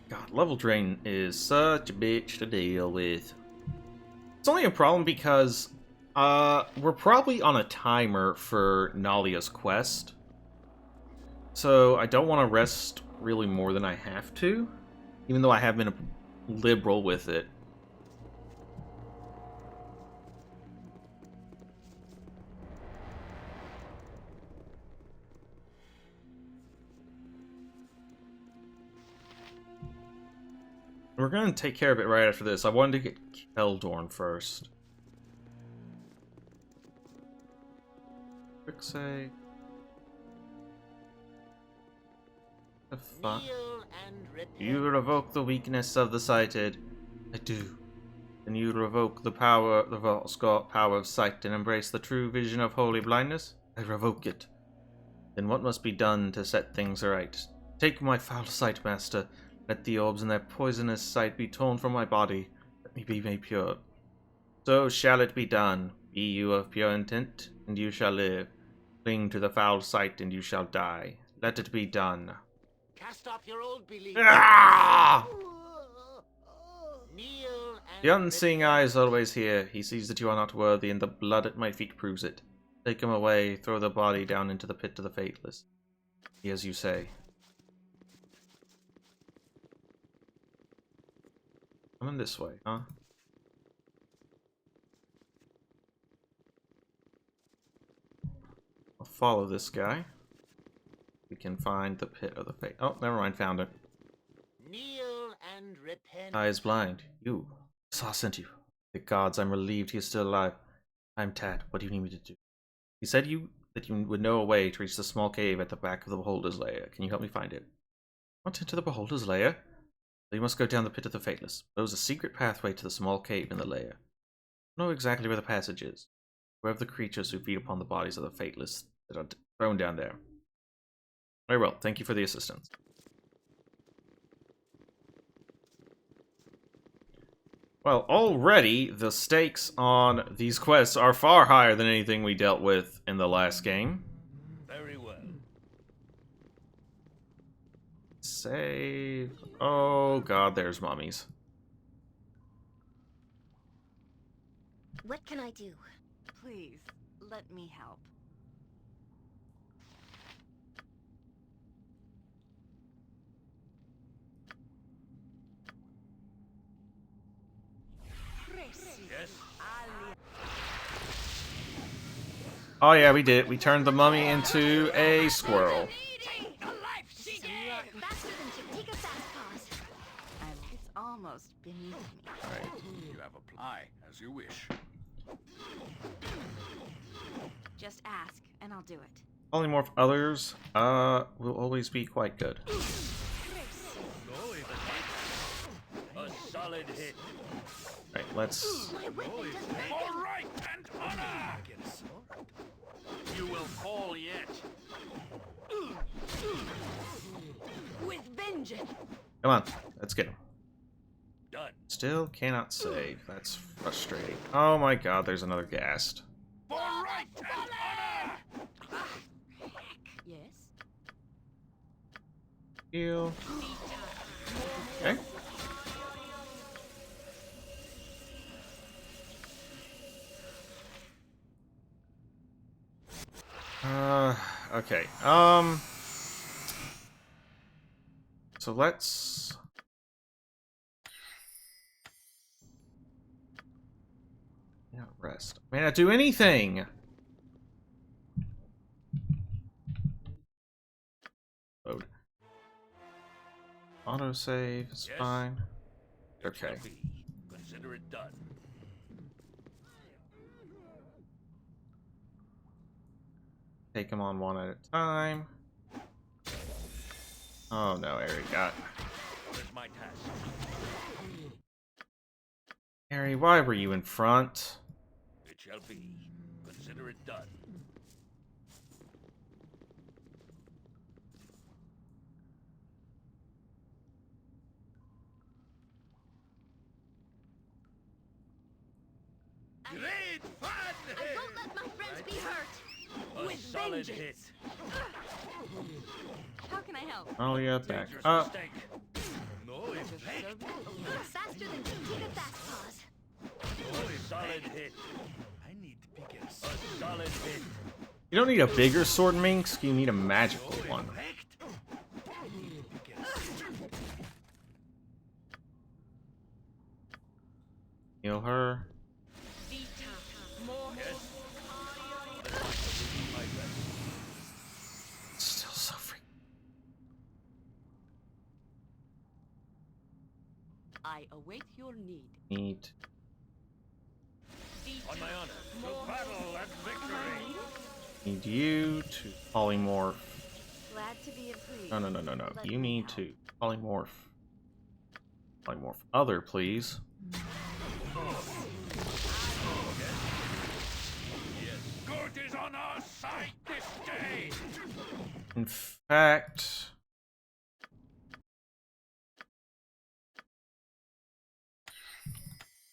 S11: God, level drain is such a bitch to deal with. It's only a problem because we're probably on a timer for Nalia's quest. So I don't want to rest really more than I have to, even though I have been liberal with it. We're going to take care of it right after this. I wanted to get Keldorn first. Quick save. The fuck? You revoke the weakness of the sighted. I do. Then you revoke the power, the Volscott power of sight and embrace the true vision of holy blindness? I revoke it. Then what must be done to set things right? Take my foul sight, master. Let the orbs in their poisonous sight be torn from my body. Let me be made pure. So shall it be done. Be you of pure intent, and you shall live. Cling to the foul sight, and you shall die. Let it be done.
S5: Cast off your old beliefs.
S11: Ah!
S5: Kneel
S11: The unseeing eye is always here. He sees that you are not worthy, and the blood at my feet proves it. Take him away, throw the body down into the pit of the Fateless. Be as you say. Coming this way, huh? I'll follow this guy. We can find the pit of the fate. Oh, never mind, found it.
S5: Kneel and repent.
S11: Eye is blind. You. Saw sent you. The gods, I'm relieved he is still alive. I'm Tad. What do you need me to do? He said that you would know a way to reach the small cave at the back of the Beholder's Lair. Can you help me find it? What, into the Beholder's Lair? You must go down the pit of the Fateless. There is a secret pathway to the small cave in the lair. I don't know exactly where the passage is. Where of the creatures who feed upon the bodies of the Fateless that are thrown down there. Very well, thank you for the assistance. Well, already the stakes on these quests are far higher than anything we dealt with in the last game.
S5: Very well.
S11: Save. Oh god, there's mummies.
S2: What can I do?
S10: Please, let me help.
S5: Yes.
S11: Oh yeah, we did. We turned the mummy into a squirrel.
S2: Faster than Chitika Fastpaws.
S10: It's almost beneath me.
S11: Alright.
S8: You have a pie, as you wish.
S10: Just ask, and I'll do it.
S11: Polymorph others will always be quite good.
S5: A solid hit.
S11: Right, let's...
S5: All right, and honor. You will fall yet.
S6: With vengeance.
S11: Come on, let's get him.
S5: Done.
S11: Still cannot save. That's frustrating. Oh my god, there's another ghast.
S5: For right and honor.
S10: Yes?
S11: Heal. Okay. Okay. So let's... Yeah, rest. May not do anything! Load. Autosave is
S5: Yes.
S11: fine.
S5: It
S11: Okay.
S5: shall be. Consider it done.
S11: Take them on one at a time. Oh no, Ari got...
S5: What is my task?
S11: Ari, why were you in front?
S5: It shall be. Consider it done. Great fun!
S6: I won't let my friends be hurt.
S5: A
S6: With
S5: solid
S6: vengeance.
S5: hit.
S10: How can I help?
S11: Oh yeah, back
S5: Dangerous
S11: up.
S5: mistake. No
S10: Just
S5: effect.
S2: Faster than Chitika Fastpaws.
S5: A solid hit. I need bigger. A solid hit.
S11: You don't need a bigger sword minx, you need a magical one. Heal her. Still so freaking...
S10: I await your need.
S11: Need.
S5: On my honor. To battle and victory.
S11: Need you to polymorph.
S2: Glad to be pleased.
S11: No, no, no, no, no.
S2: Let
S11: You
S2: me
S11: need
S2: help.
S11: to polymorph. Polymorph other, please.
S5: Good is on our side this day.
S11: In fact...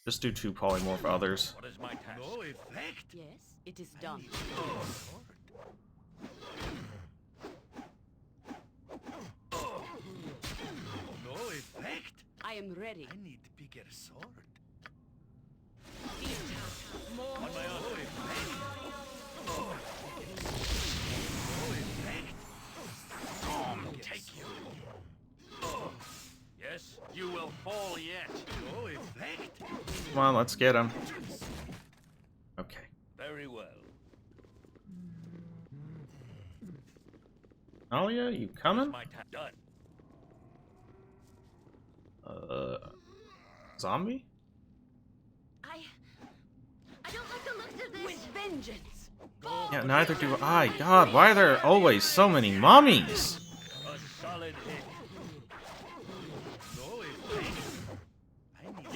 S11: Just do 2 polymorph others.
S5: What is my task? No effect.
S10: Yes, it is done.
S5: No effect.
S10: I am ready.
S5: I need bigger sword. On my honor. No effect. Take you. Yes, you will fall yet. No effect.
S11: Come on, let's get him. Okay.
S5: Very well.
S11: Alia, you coming?
S5: My time done.
S11: Zombie?
S6: I don't like the looks of this. With vengeance.
S11: Yeah, neither do I. God, why are there always so many mummies?
S5: A solid hit. No,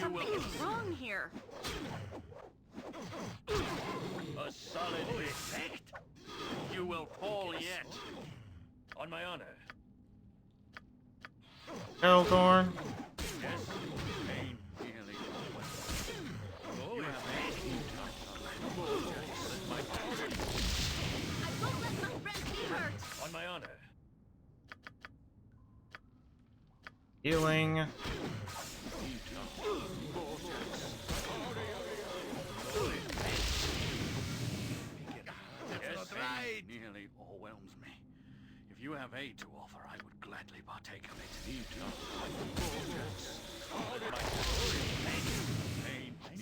S2: Something is wrong here.
S5: a solid hit. You will fall yet. On my honor.
S11: Eldorn.
S5: Yes. Pain nearly over. You have
S6: I won't let my friends be hurt.
S5: on my honor.
S11: Healing.
S5: Yes,
S8: Pride nearly overwhelms me. If you have aid to offer, I would gladly partake of it.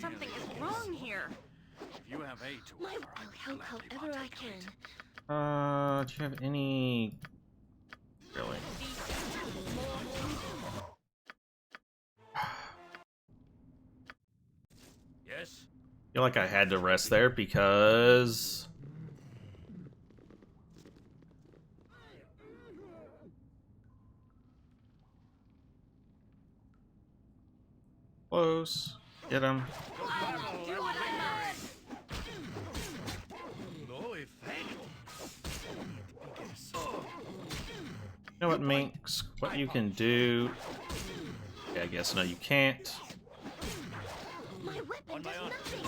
S2: Something is wrong here.
S8: If you have aid to
S6: My,
S8: offer, I
S6: I'll
S8: would
S6: help
S8: gladly
S6: however I
S8: partake of
S6: can.
S8: it.
S11: Do you have any... Really?
S5: yes.
S11: I feel like I had to rest there because... Close. Get him.
S6: Do what I must.
S5: No effect.
S11: You know what, Minx? What you can do... Okay, I guess no, you can't.
S6: My weapon does nothing.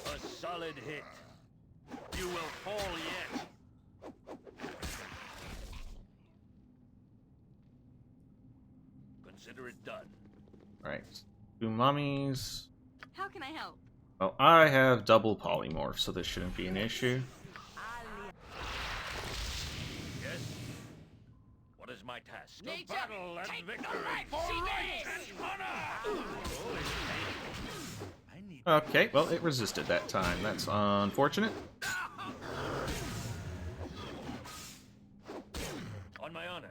S5: A solid hit. You will fall yet. Consider it done.
S11: Right. Two mummies.
S2: How can I help?
S11: Well, I have double polymorph, so this shouldn't be an issue.
S5: Yes. What is my task?
S6: Nature,
S5: battle and
S6: take
S5: victory.
S6: the right for right and honor.
S5: I need
S11: Okay, well, it resisted that time. That's unfortunate.
S5: on my honor.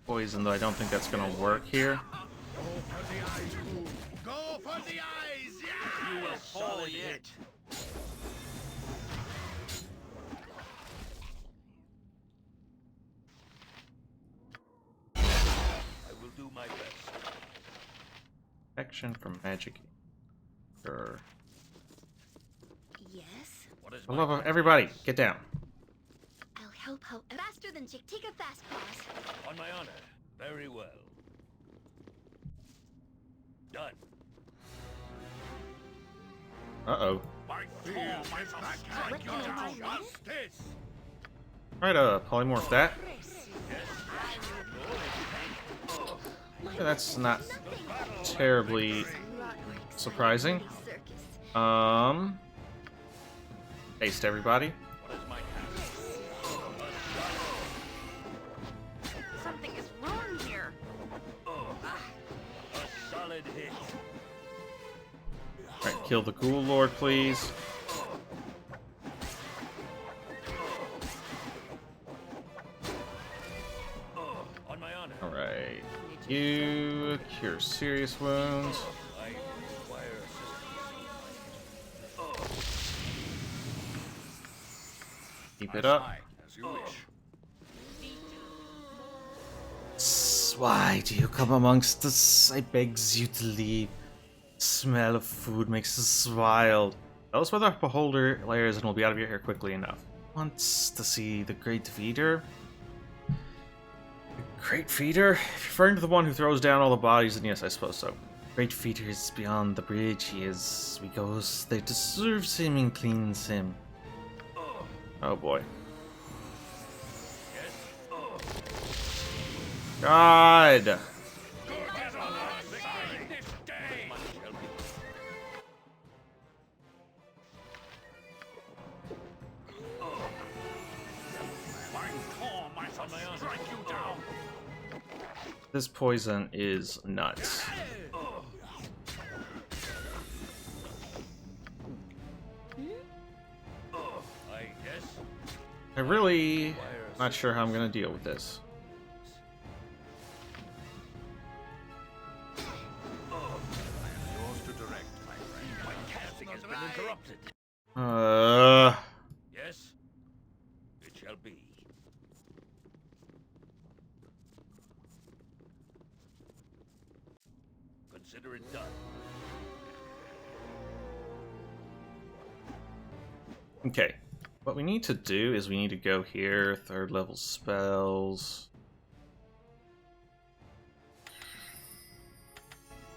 S11: Poison, though, I don't think that's gonna work here.
S12: Go for the eyes! Yeah!
S5: You will fall yet. I will do my best.
S11: Protection from magic. Sure.
S6: Yes,
S5: What is
S11: For
S5: my
S11: the love of everybody, get down.
S6: I'll help how faster than Chick. Take a fast pass.
S5: on my honor? Very well. Done.
S11: Uh-oh.
S5: My fear is
S6: What can I do?
S5: justice.
S11: Try to polymorph that. Yeah, that's not terribly surprising.
S6: Circus.
S11: Haste everybody.
S5: What is my task?
S2: Something is wrong here.
S5: A solid hit.
S11: Alright, kill the Ghoul Lord, please.
S5: On my honor.
S11: Alright. You cure serious wounds.
S5: I require assistance.
S11: Keep it up.
S8: As you wish.
S11: Why do you come amongst us? I begs you to leave. Smell of food makes us wild. Tell us where the beholder lairs and we'll be out of your hair quickly enough. Wants to see the Great Feeder? The Great Feeder? Referring to the one who throws down all the bodies, and yes, I suppose so. Great Feeder is beyond the bridge. He is. We goes there to serves him and cleans him. Oh boy. God!
S5: On my honor. Strike you down.
S11: This poison is nuts.
S5: I guess.
S11: I really not sure how I'm gonna deal with this.
S3: Yours to direct, my friend.
S5: My casting has been interrupted. Yes, it shall be. Consider it done.
S11: Okay. What we need to do is we need to go here, 3rd level spells.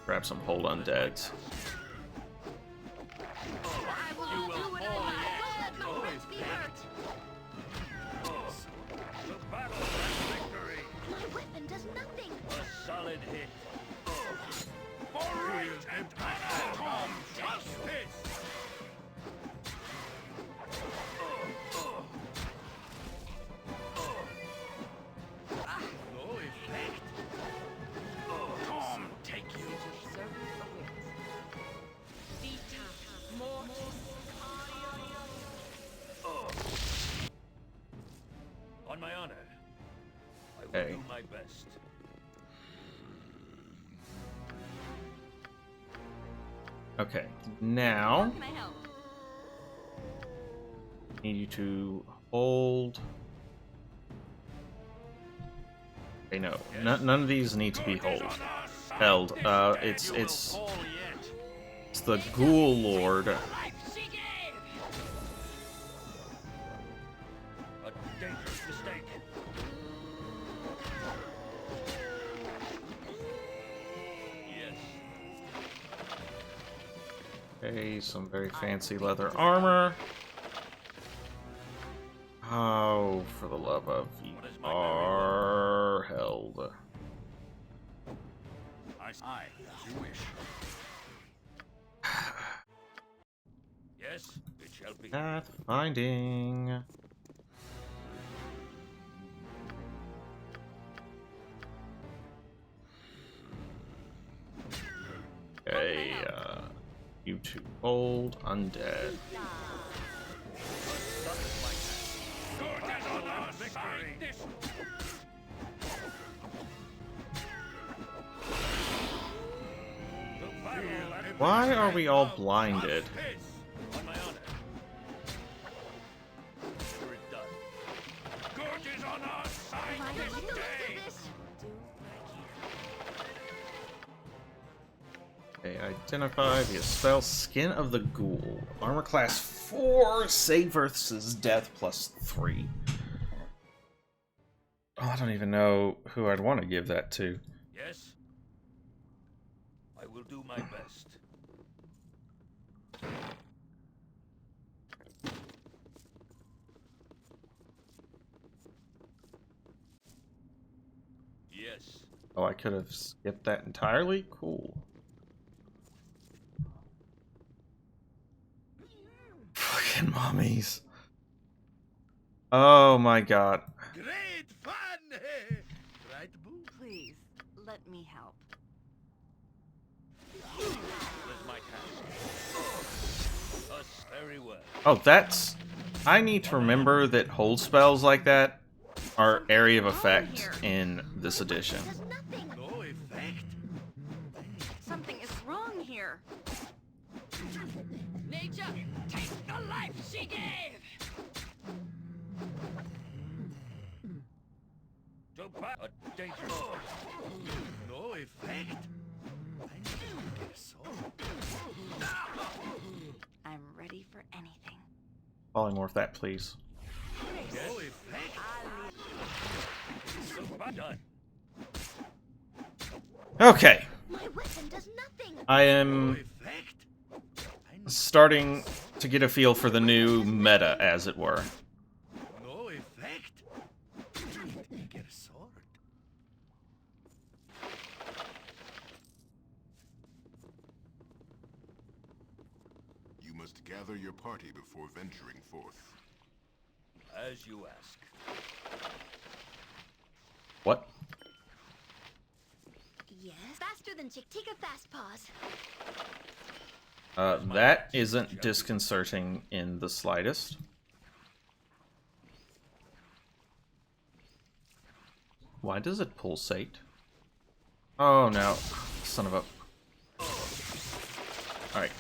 S11: Grab some hold undeads.
S5: You will fall yet. The battle and victory.
S6: My weapon does nothing.
S5: A solid hit. For right and honor. Tom, justice. No effect. Tom, take you. On my honor, I will
S11: Okay.
S5: do my best.
S11: Okay, now
S2: How can I help?
S11: need you to hold. Okay, no, none of these need to be held. It's the Ghoul Lord.
S5: A dangerous mistake. Yes.
S11: Okay, some very fancy leather armor. Oh, for the love of you are held.
S3: Aye, as you wish.
S5: Yes, it shall be.
S11: Pathfinding. Okay, you two hold undead. Why are we all blinded?
S5: On my honor. Consider it done. Good is on our side this day.
S11: Okay, identify via spell Skin of the Ghoul. Armor class 4, save versus death +3. Oh, I don't even know who I'd want to give that to.
S5: Yes. I will do my best. Yes.
S11: Oh, I could have skipped that entirely? Cool. Fucking mummies. Oh my god.
S9: Great fun! Right, Boo?
S2: Please, let me help.
S5: That is my task. Us very well.
S11: Oh, that's... I need to remember that hold spells like that are area of effect in this edition.
S2: Does nothing.
S9: No effect.
S2: Something is wrong here.
S6: Nature, take the life she gave!
S5: To a dangerous.
S9: No effect. I need to get a sword.
S2: I'm ready for anything.
S11: Polymorph that, please.
S9: No effect.
S5: Done.
S11: Okay.
S6: My weapon does nothing!
S11: I
S9: No
S11: am
S9: effect. I need
S11: starting to get a feel for the new meta, as it were.
S9: no effect. I need to get a sword.
S4: You must gather your party before venturing forth.
S5: As you ask.
S1: What?
S6: Yes. Faster than Chick-Tika Fast Paws.
S1: That isn't disconcerting in the slightest. Why does it pulsate? Oh no. Son of a... Alright.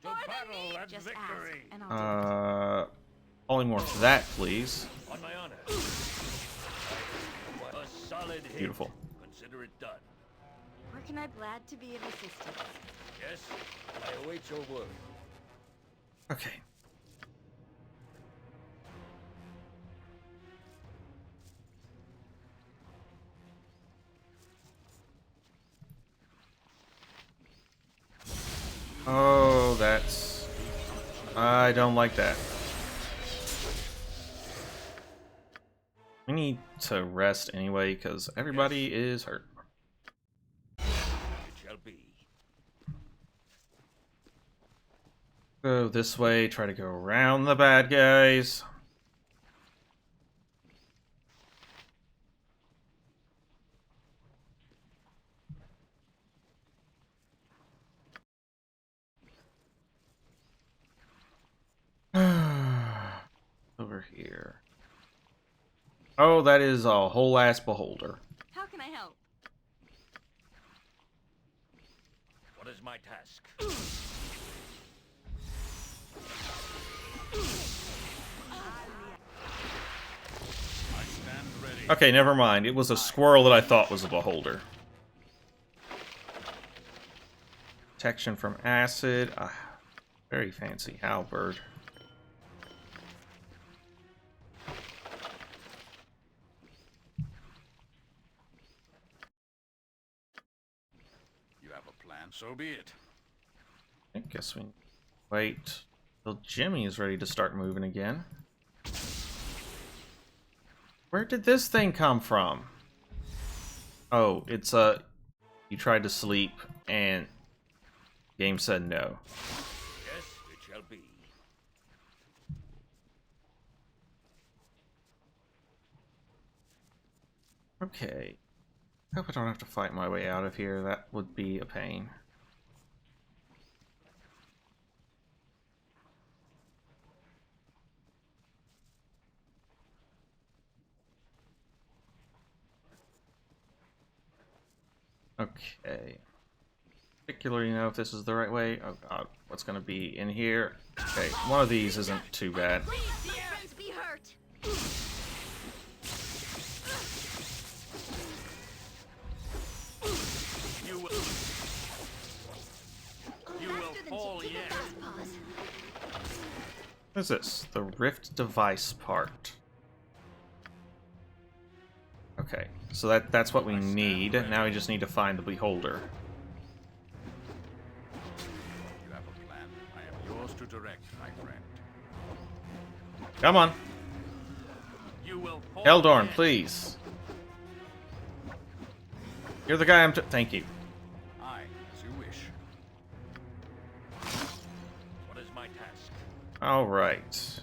S5: To battle and
S2: Just
S5: victory.
S2: ask, and I'll do
S1: Polymorph that, please.
S5: On my honor. A solid hit.
S1: Beautiful.
S5: Consider it done.
S2: it. Where can I glad to be of assistance?
S5: Yes, I await your word.
S1: Okay. Oh, that's... I don't like that. We need to rest anyway, because everybody is hurt.
S5: It shall be.
S1: Go this way, try to go around the bad guys. Over here. Oh, that is a whole ass beholder.
S2: How can I help?
S5: What is my task?
S9: I stand ready.
S1: Okay, never mind. It was a squirrel that I thought was a beholder. Protection from acid. Very fancy halberd.
S9: You have a plan, so be it.
S1: I guess we wait till Jimmy is ready to start moving again. Where did this thing come from? Oh, it's you tried to sleep and game said no.
S5: Yes, it shall be.
S1: Okay. Hope I don't have to fight my way out of here. That would be a pain. Okay. Particularly know if this is the right way. Oh god, what's gonna be in here? Okay, one of these isn't too bad.
S6: Please, my friends be hurt.
S5: You will
S6: Faster than
S5: fall
S6: Chick-Tika
S5: yet.
S6: Fast Paws.
S1: What is this? The Rift device part. Okay, so that's what we need. Now we just need to find the beholder.
S9: You have a plan. I am yours to direct, my friend.
S1: Come on.
S5: You will fall
S1: Eldorn,
S5: yet.
S1: please. You're the guy thank you.
S9: Aye, as you wish.
S5: What is my task?
S1: Alright.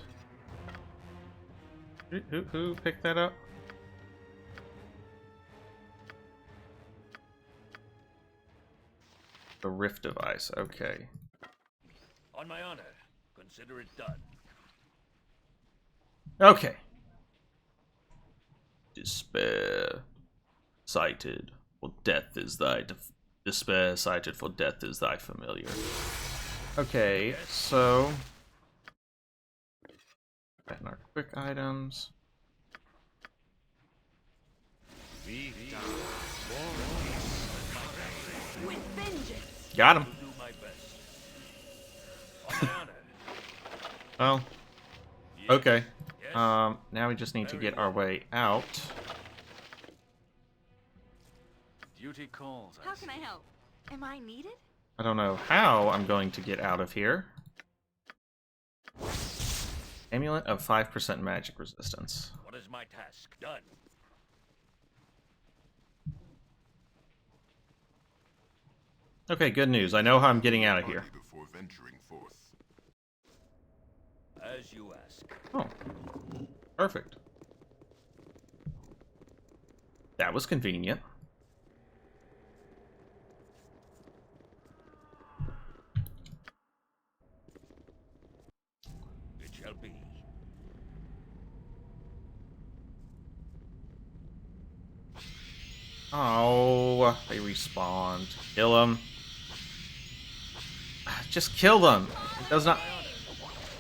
S1: Who picked that up? The Rift device, okay.
S5: On my honor, consider it done.
S1: Okay. Despair sighted, for death is thy despair sighted, for death is thy familiar. Okay, so and our quick items.
S6: With vengeance.
S1: Got him.
S5: Do my best. On my honor.
S1: Oh,
S5: Yes.
S1: okay.
S5: Yes.
S1: Now we just need to get our way out.
S9: Duty calls.
S2: How can I help? Am I needed?
S1: I don't know how I'm going to get out of here. Amulet of 5% magic resistance.
S5: What is my task? Done.
S1: Okay, good news. I know how I'm getting out of here.
S12: Before venturing forth.
S5: As you ask.
S1: Oh, perfect. That was convenient.
S5: It shall be.
S1: Oh, they respawned. Kill them. Just kill them. It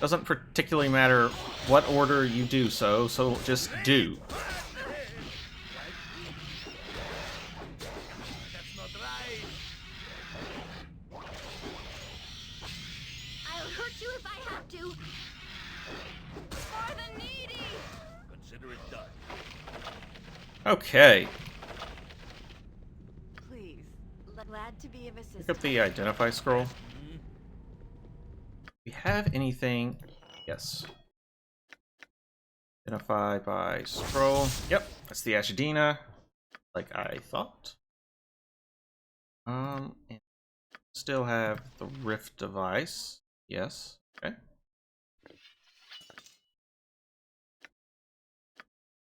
S1: doesn't particularly matter what order you do so just do.
S5: That's not right.
S6: I'll hurt you if I have to. For the needy.
S5: Consider it done.
S1: Okay.
S2: Please. Glad to be of assistance.
S1: Pick up the identify scroll. We have anything? Yes. Identify by scroll. Yep, that's the Ashadina, like I thought. And still have the Rift device. Yes. Okay.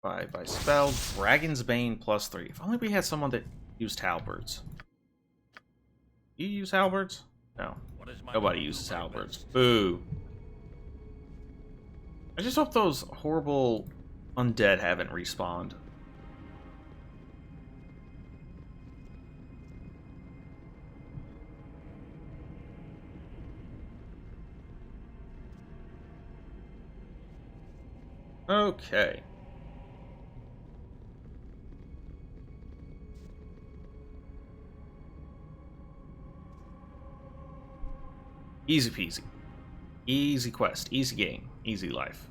S1: By spell, Dragon's Bane +3. If only we had someone that used halberds. You use halberds? No. Nobody uses halberds. Boo. I just hope those horrible undead haven't respawned. Okay. Easy peasy. Easy quest. Easy game. Easy life.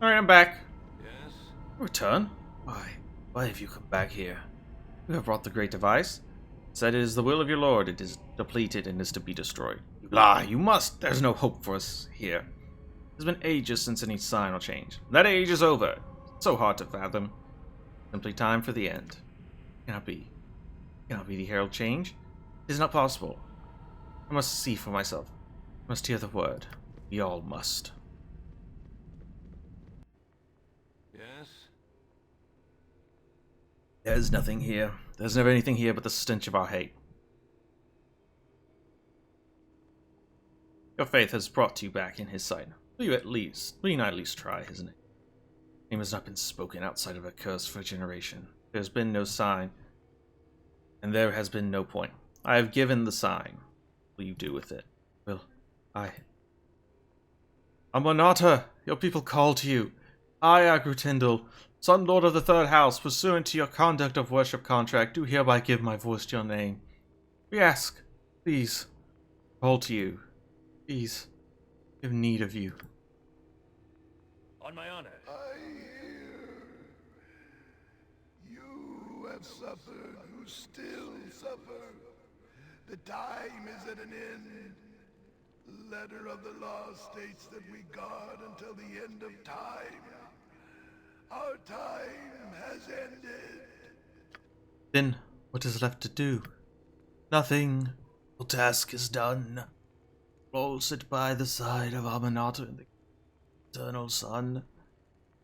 S1: Alright, I'm back.
S3: Yes?
S11: Return? Why have you come back here? You have brought the great device. Said it is the will of your lord. It is depleted and is to be destroyed. You lie. You must. There's no hope for us here. It has been ages since any sign will change. That age is over. So hard to fathom. Simply time for the end. Cannot be. Cannot be the herald change. It is not possible. I must see for myself. I must hear the word. We all must.
S3: Yes?
S11: There's nothing here. There's never anything here but the stench of our hate. Your faith has brought you back in his sight. Will you not at least try his name? Name has not been spoken outside of a curse for a generation. There's been no sign, and there has been no point. I have given the sign. What will you do with it? Will I? Amonata, your people call to you. I, Agrutindal, Sun Lord of the Third House, pursuant to your conduct of worship contract, do hereby give my voice to your name. We ask, please, call to you. Please, we have need of you.
S5: On my honor.
S12: I hear you have suffered, who still suffer. The time is at an end. The letter of the law states that we guard until the end of time. Our time has ended.
S11: Then, what is left to do? Nothing. The task is done. All sit by the side of Amonata and the eternal sun.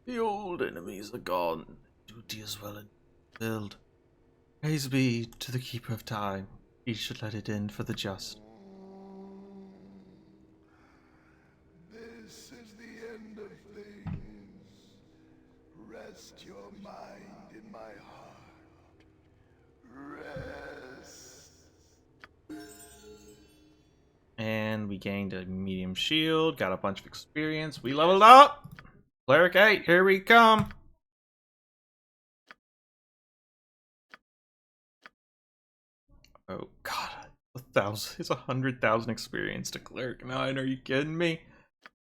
S11: The old enemies are gone. Duty is well fulfilled. Praise be to the Keeper of Time. He should let it end for the just.
S12: This is the end of things. Rest your mind in my heart. Rest.
S1: And we gained a medium shield, got a bunch of experience. We leveled up! Cleric 8, here we come! Oh god, it's 100,000 experience to Cleric 9, are you kidding me?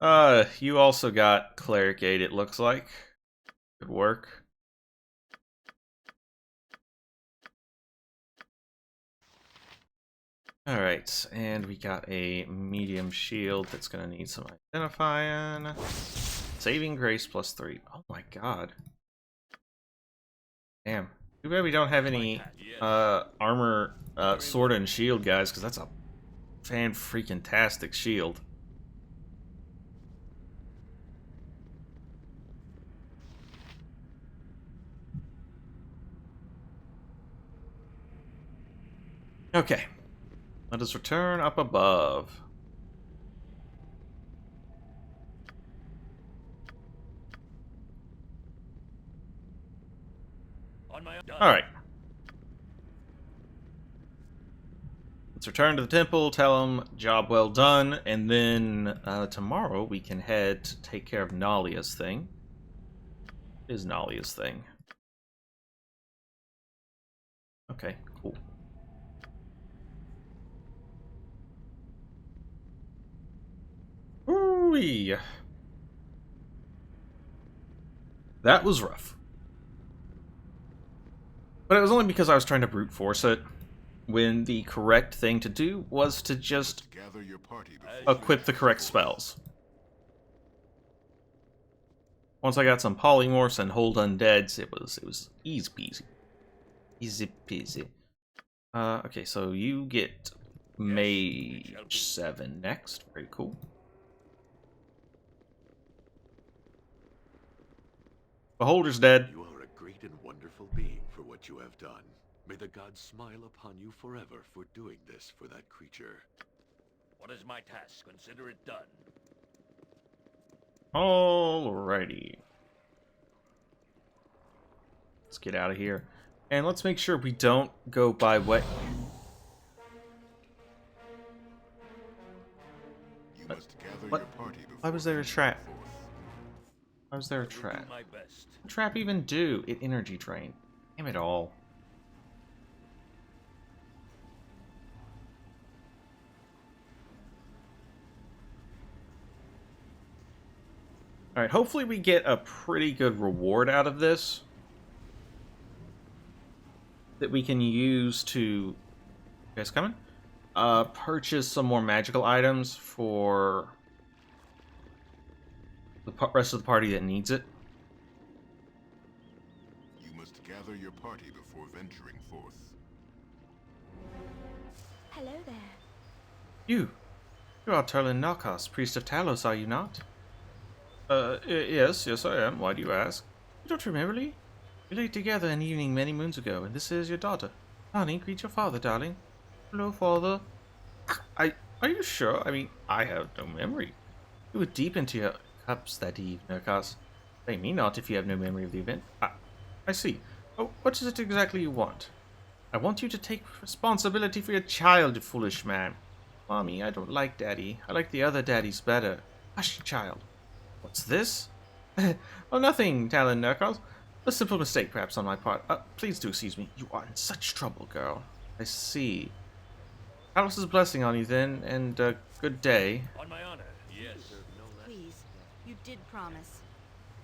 S1: You also got Cleric 8, it looks like. Good work. Alright, and we got a medium shield that's gonna need some identifying. Saving grace +3. Oh my god. Damn. Too bad we don't have any armor, sword and shield, guys, because that's a fan-freaking-tastic shield. Okay. Let us return up above. Alright. Let's return to the temple, tell them, job well done, and then tomorrow we can head to take care of Nalia's thing. What is Nalia's thing? Okay, cool. Ooh-wee. That was rough. But it was only because I was trying to brute force it, when the correct thing to do was to just equip the correct spells. Once I got some polymorphs and hold undeads, it was easy peasy. Easy peasy. Okay, so you get Mage 7 next. Very cool. Beholder's dead.
S4: You are a great and wonderful being for what you have done. May the gods smile upon you forever for doing this for that creature.
S5: What is my task? Consider it done.
S1: Alrighty. Let's get out of here. And let's make sure we don't go by what... What? Why was there a trap? Why was there a trap? What did the trap even do? It energy drained. Damn it all. Alright, hopefully we get a pretty good reward out of this that we can use to... You guys coming? Purchase some more magical items for the rest of the party that needs it.
S12: You must gather your party before venturing forth.
S2: Hello there.
S11: You are Turlin Narcos, priest of Talos, are you not?
S1: Yes, I am. Why do you ask?
S11: You don't remember me? We lay together an evening many moons ago, and this is your daughter. Honey, greet your father, darling. Hello, father.
S1: Are you sure? I mean, I have no memory.
S11: You were deep into your cups that eve, Narcos.
S1: Blame me not if you have no memory of the event. I see. Oh, what is it exactly you want?
S11: I want you to take responsibility for your child, you foolish man. Mommy, I don't like Daddy. I like the other daddies better. Hush, child.
S1: What's this?
S11: Oh, nothing, Talon Narcos. A simple mistake, perhaps, on my part. Please do excuse me. You are in such trouble, girl.
S1: I see.
S11: Talos' blessing on you, then, and good day.
S5: On my honor, yes.
S2: Please, you did promise.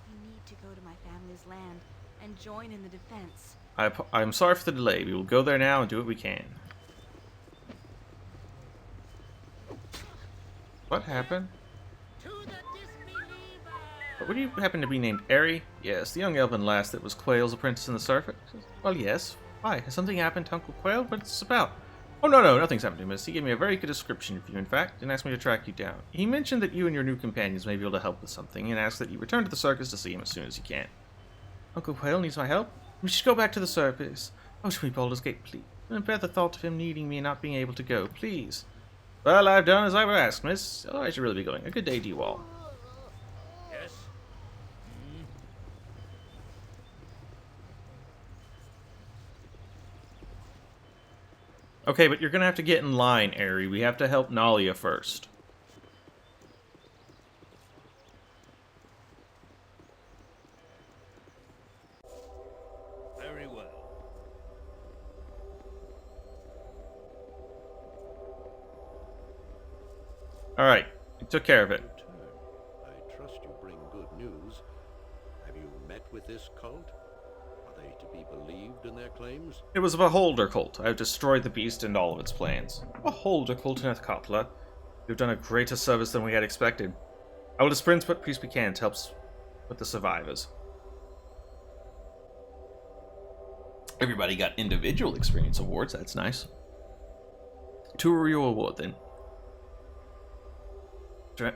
S2: We need to go to my family's land and join in the defense.
S1: I'm sorry for the delay. We will go there now and do what we can. What happened? Would you happen to be named Eri? Yes, the young elven lass that was Quail's apprentice in the surface. Well, yes. Why? Has something happened to Uncle Quail? What's about? Oh, no, nothing's happened to him, miss. He gave me a very good description of you, in fact, and asked me to track you down. He mentioned that you and your new companions may be able to help with something, and asked that you return to the circus to see him as soon as you can.
S11: Uncle Quail needs my help? We should go back to the surface. Oh, to me, Baldur's Gate, please. And bear the thought of him needing me and not being able to go, please.
S1: Well, I've done as I was asked, miss. Oh, I should really be going. A good day to you all.
S5: Yes?
S1: Okay, but you're gonna have to get in line, Eri. We have to help Nalia first.
S5: Very well.
S1: Alright, we took care of it.
S4: I trust you bring good news. Have you met with this cult? Are they to be believed in their claims?
S1: It was a beholder cult. I've destroyed the beast and all of its plans. Beholder cult in Athkatla. You've done a greater service than we had expected. I will dispense what priest we can to help with the survivors. Everybody got individual experience awards. That's nice. To your award, then.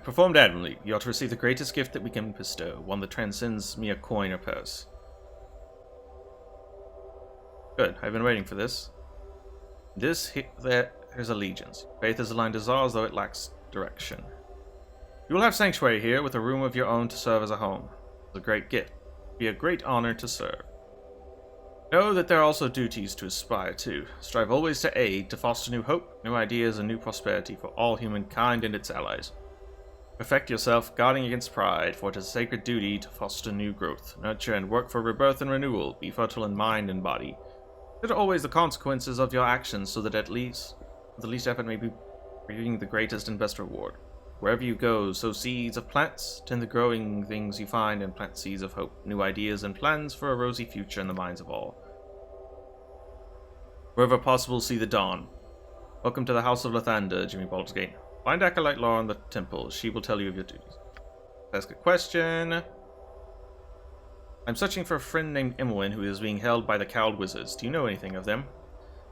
S1: Performed admirably. You ought to receive the greatest gift that we can bestow, one that transcends mere coin or purse. Good. I've been waiting for this.
S11: There's allegiance. Faith is aligned as ours, though it lacks direction. You will have sanctuary here, with a room of your own to serve as a home. It's a great gift. It'd be a great honor to serve. Know that there are also duties to aspire to. Strive always to aid, to foster new hope, new ideas, and new prosperity for all humankind and its allies. Perfect yourself, guarding against pride, for it is a sacred duty to foster new growth, nurture and work for rebirth and renewal, be fertile in mind and body. Consider always the consequences of your actions, so that the least effort may be bringing the greatest and best reward. Wherever you go, sow seeds of plants, tend the growing things you find, and plant seeds of hope, new ideas and plans for a rosy future in the minds of all. Wherever possible, see the dawn. Welcome to the House of Lathander, Jimmy Baldur's Gate. Find Acolyte Laura in the temple. She will tell you of your duties. Ask a question. I'm searching for a friend named Imoen who is being held by the Cowled Wizards. Do you know anything of them?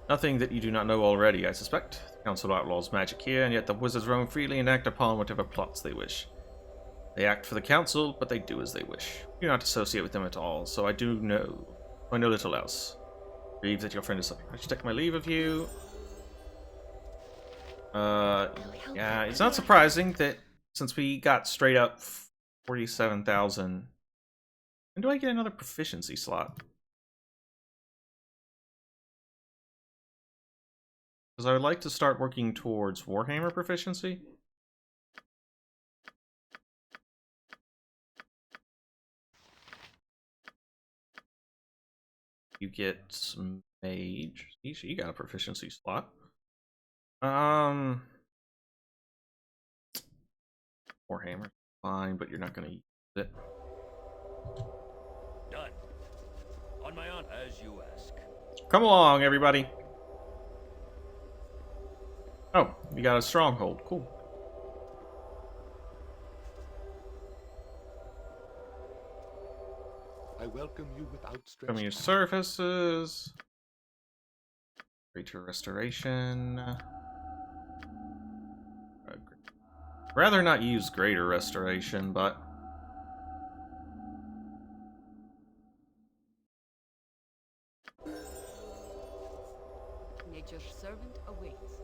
S11: Nothing that you do not know already, I suspect. The Council outlaws magic here, and yet the wizards roam freely and act upon whatever plots they wish. They act for the Council, but they do as they wish. I do not associate with them at all, so I know little else. Grieve that your friend is suffering. I should take my leave of you. Yeah, it's not surprising that since we got straight up 47,000. When do I get another proficiency slot? Because I would like to start working towards Warhammer proficiency. You get some mage. You got a proficiency slot. Warhammer, fine, but you're not going to use it.
S3: Done. On my own, as you ask.
S1: Come along, everybody. Oh, we got a stronghold. Cool.
S13: I welcome you with outstretched
S1: Come your surfaces. Creature restoration. Rather not use greater restoration, but
S10: Nature's servant awaits.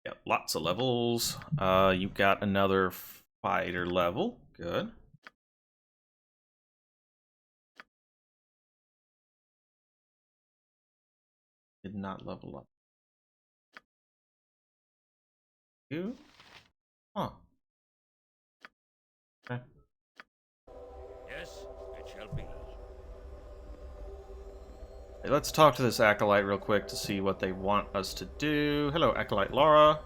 S1: yeah, lots of levels. You got another fighter level. Good. Did not level up. You? Huh. Okay.
S3: Yes, it shall be.
S1: Hey, let's talk to this Acolyte real quick to see what they want us to do. Hello, Acolyte Laura.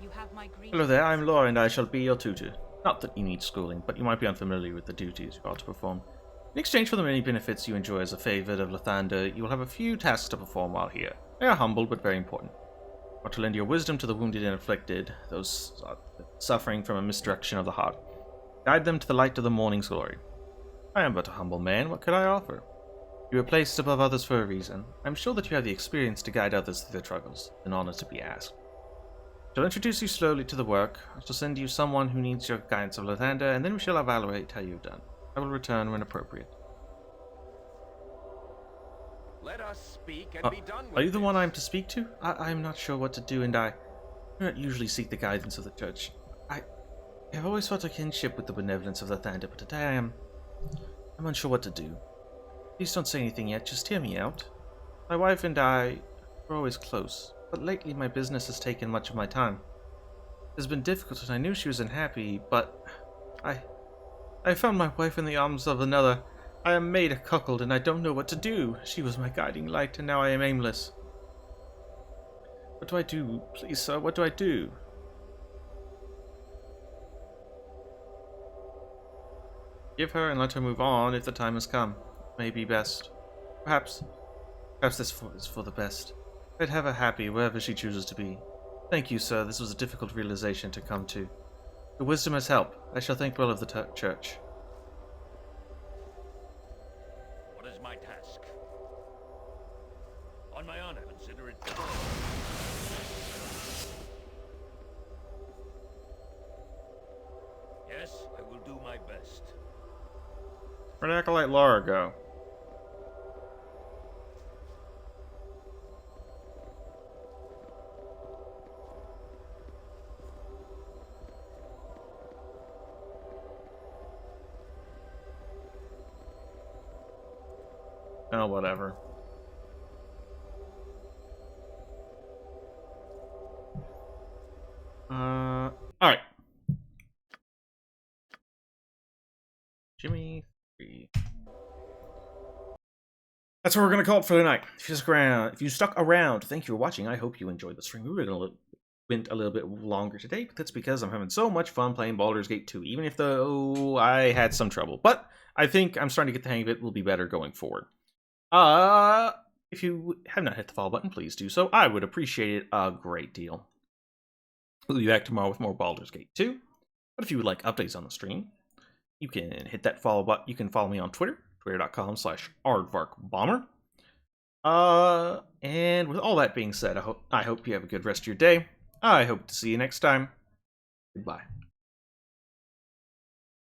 S10: You have my greetings.
S11: Hello there, I'm Laura and I shall be your tutor. Not that you need schooling, but you might be unfamiliar with the duties you ought to perform. In exchange for the many benefits you enjoy as a favourite of Lathander, you will have a few tasks to perform while here. They are humble but very important. You are to lend your wisdom to the wounded and afflicted, those suffering from a misdirection of the heart. Guide them to the light of the morning's glory. I am but a humble man, what could I offer? You were placed above others for a reason. I am sure that you have the experience to guide others through their struggles, an honor to be asked. I shall introduce you slowly to the work. I shall send you someone who needs your guidance of Lathander, and then we shall evaluate how you have done. I will return when appropriate.
S3: Let us speak and be done with
S11: Are you the
S3: this.
S11: one I am to speak to? I am not sure what to do, and I do not usually seek the guidance of the church. I have always felt a kinship with the benevolence of Lathander, but today I'm unsure what to do. Please don't say anything yet, just hear me out. My wife and I were always close, but lately my business has taken much of my time. It has been difficult, and I knew she was unhappy, but I found my wife in the arms of another. I am made a cuckold, and I don't know what to do. She was my guiding light, and now I am aimless. What do I do? Please, sir, what do I do? Give her and let her move on if the time has come. It may be best. Perhaps this is for the best. I'd have her happy wherever she chooses to be. Thank you, sir. This was a difficult realization to come to. Your wisdom has helped. I shall think well of the church.
S3: What is my task? On my honor, consider it done. Yes, I will do my best.
S1: Where'd Acolyte Laura go? Oh, whatever. Alright. Jimmy 3. That's what we're gonna call it for tonight. If you stuck around, thank you for watching. I hope you enjoyed the stream. We went a little bit longer today, but that's because I'm having so much fun playing Baldur's Gate 2, even if though I had some trouble. But I think I'm starting to get the hang of it. Will be better going forward. If you have not hit the follow button, please do so. I would appreciate it a great deal. We'll be back tomorrow with more Baldur's Gate 2. But if you would like updates on the stream, you can hit that follow button. You can follow me on Twitter, twitter.com/aardvarkbomber. And with all that being said, I hope you have a good rest of your day. I hope to see you next time. Goodbye.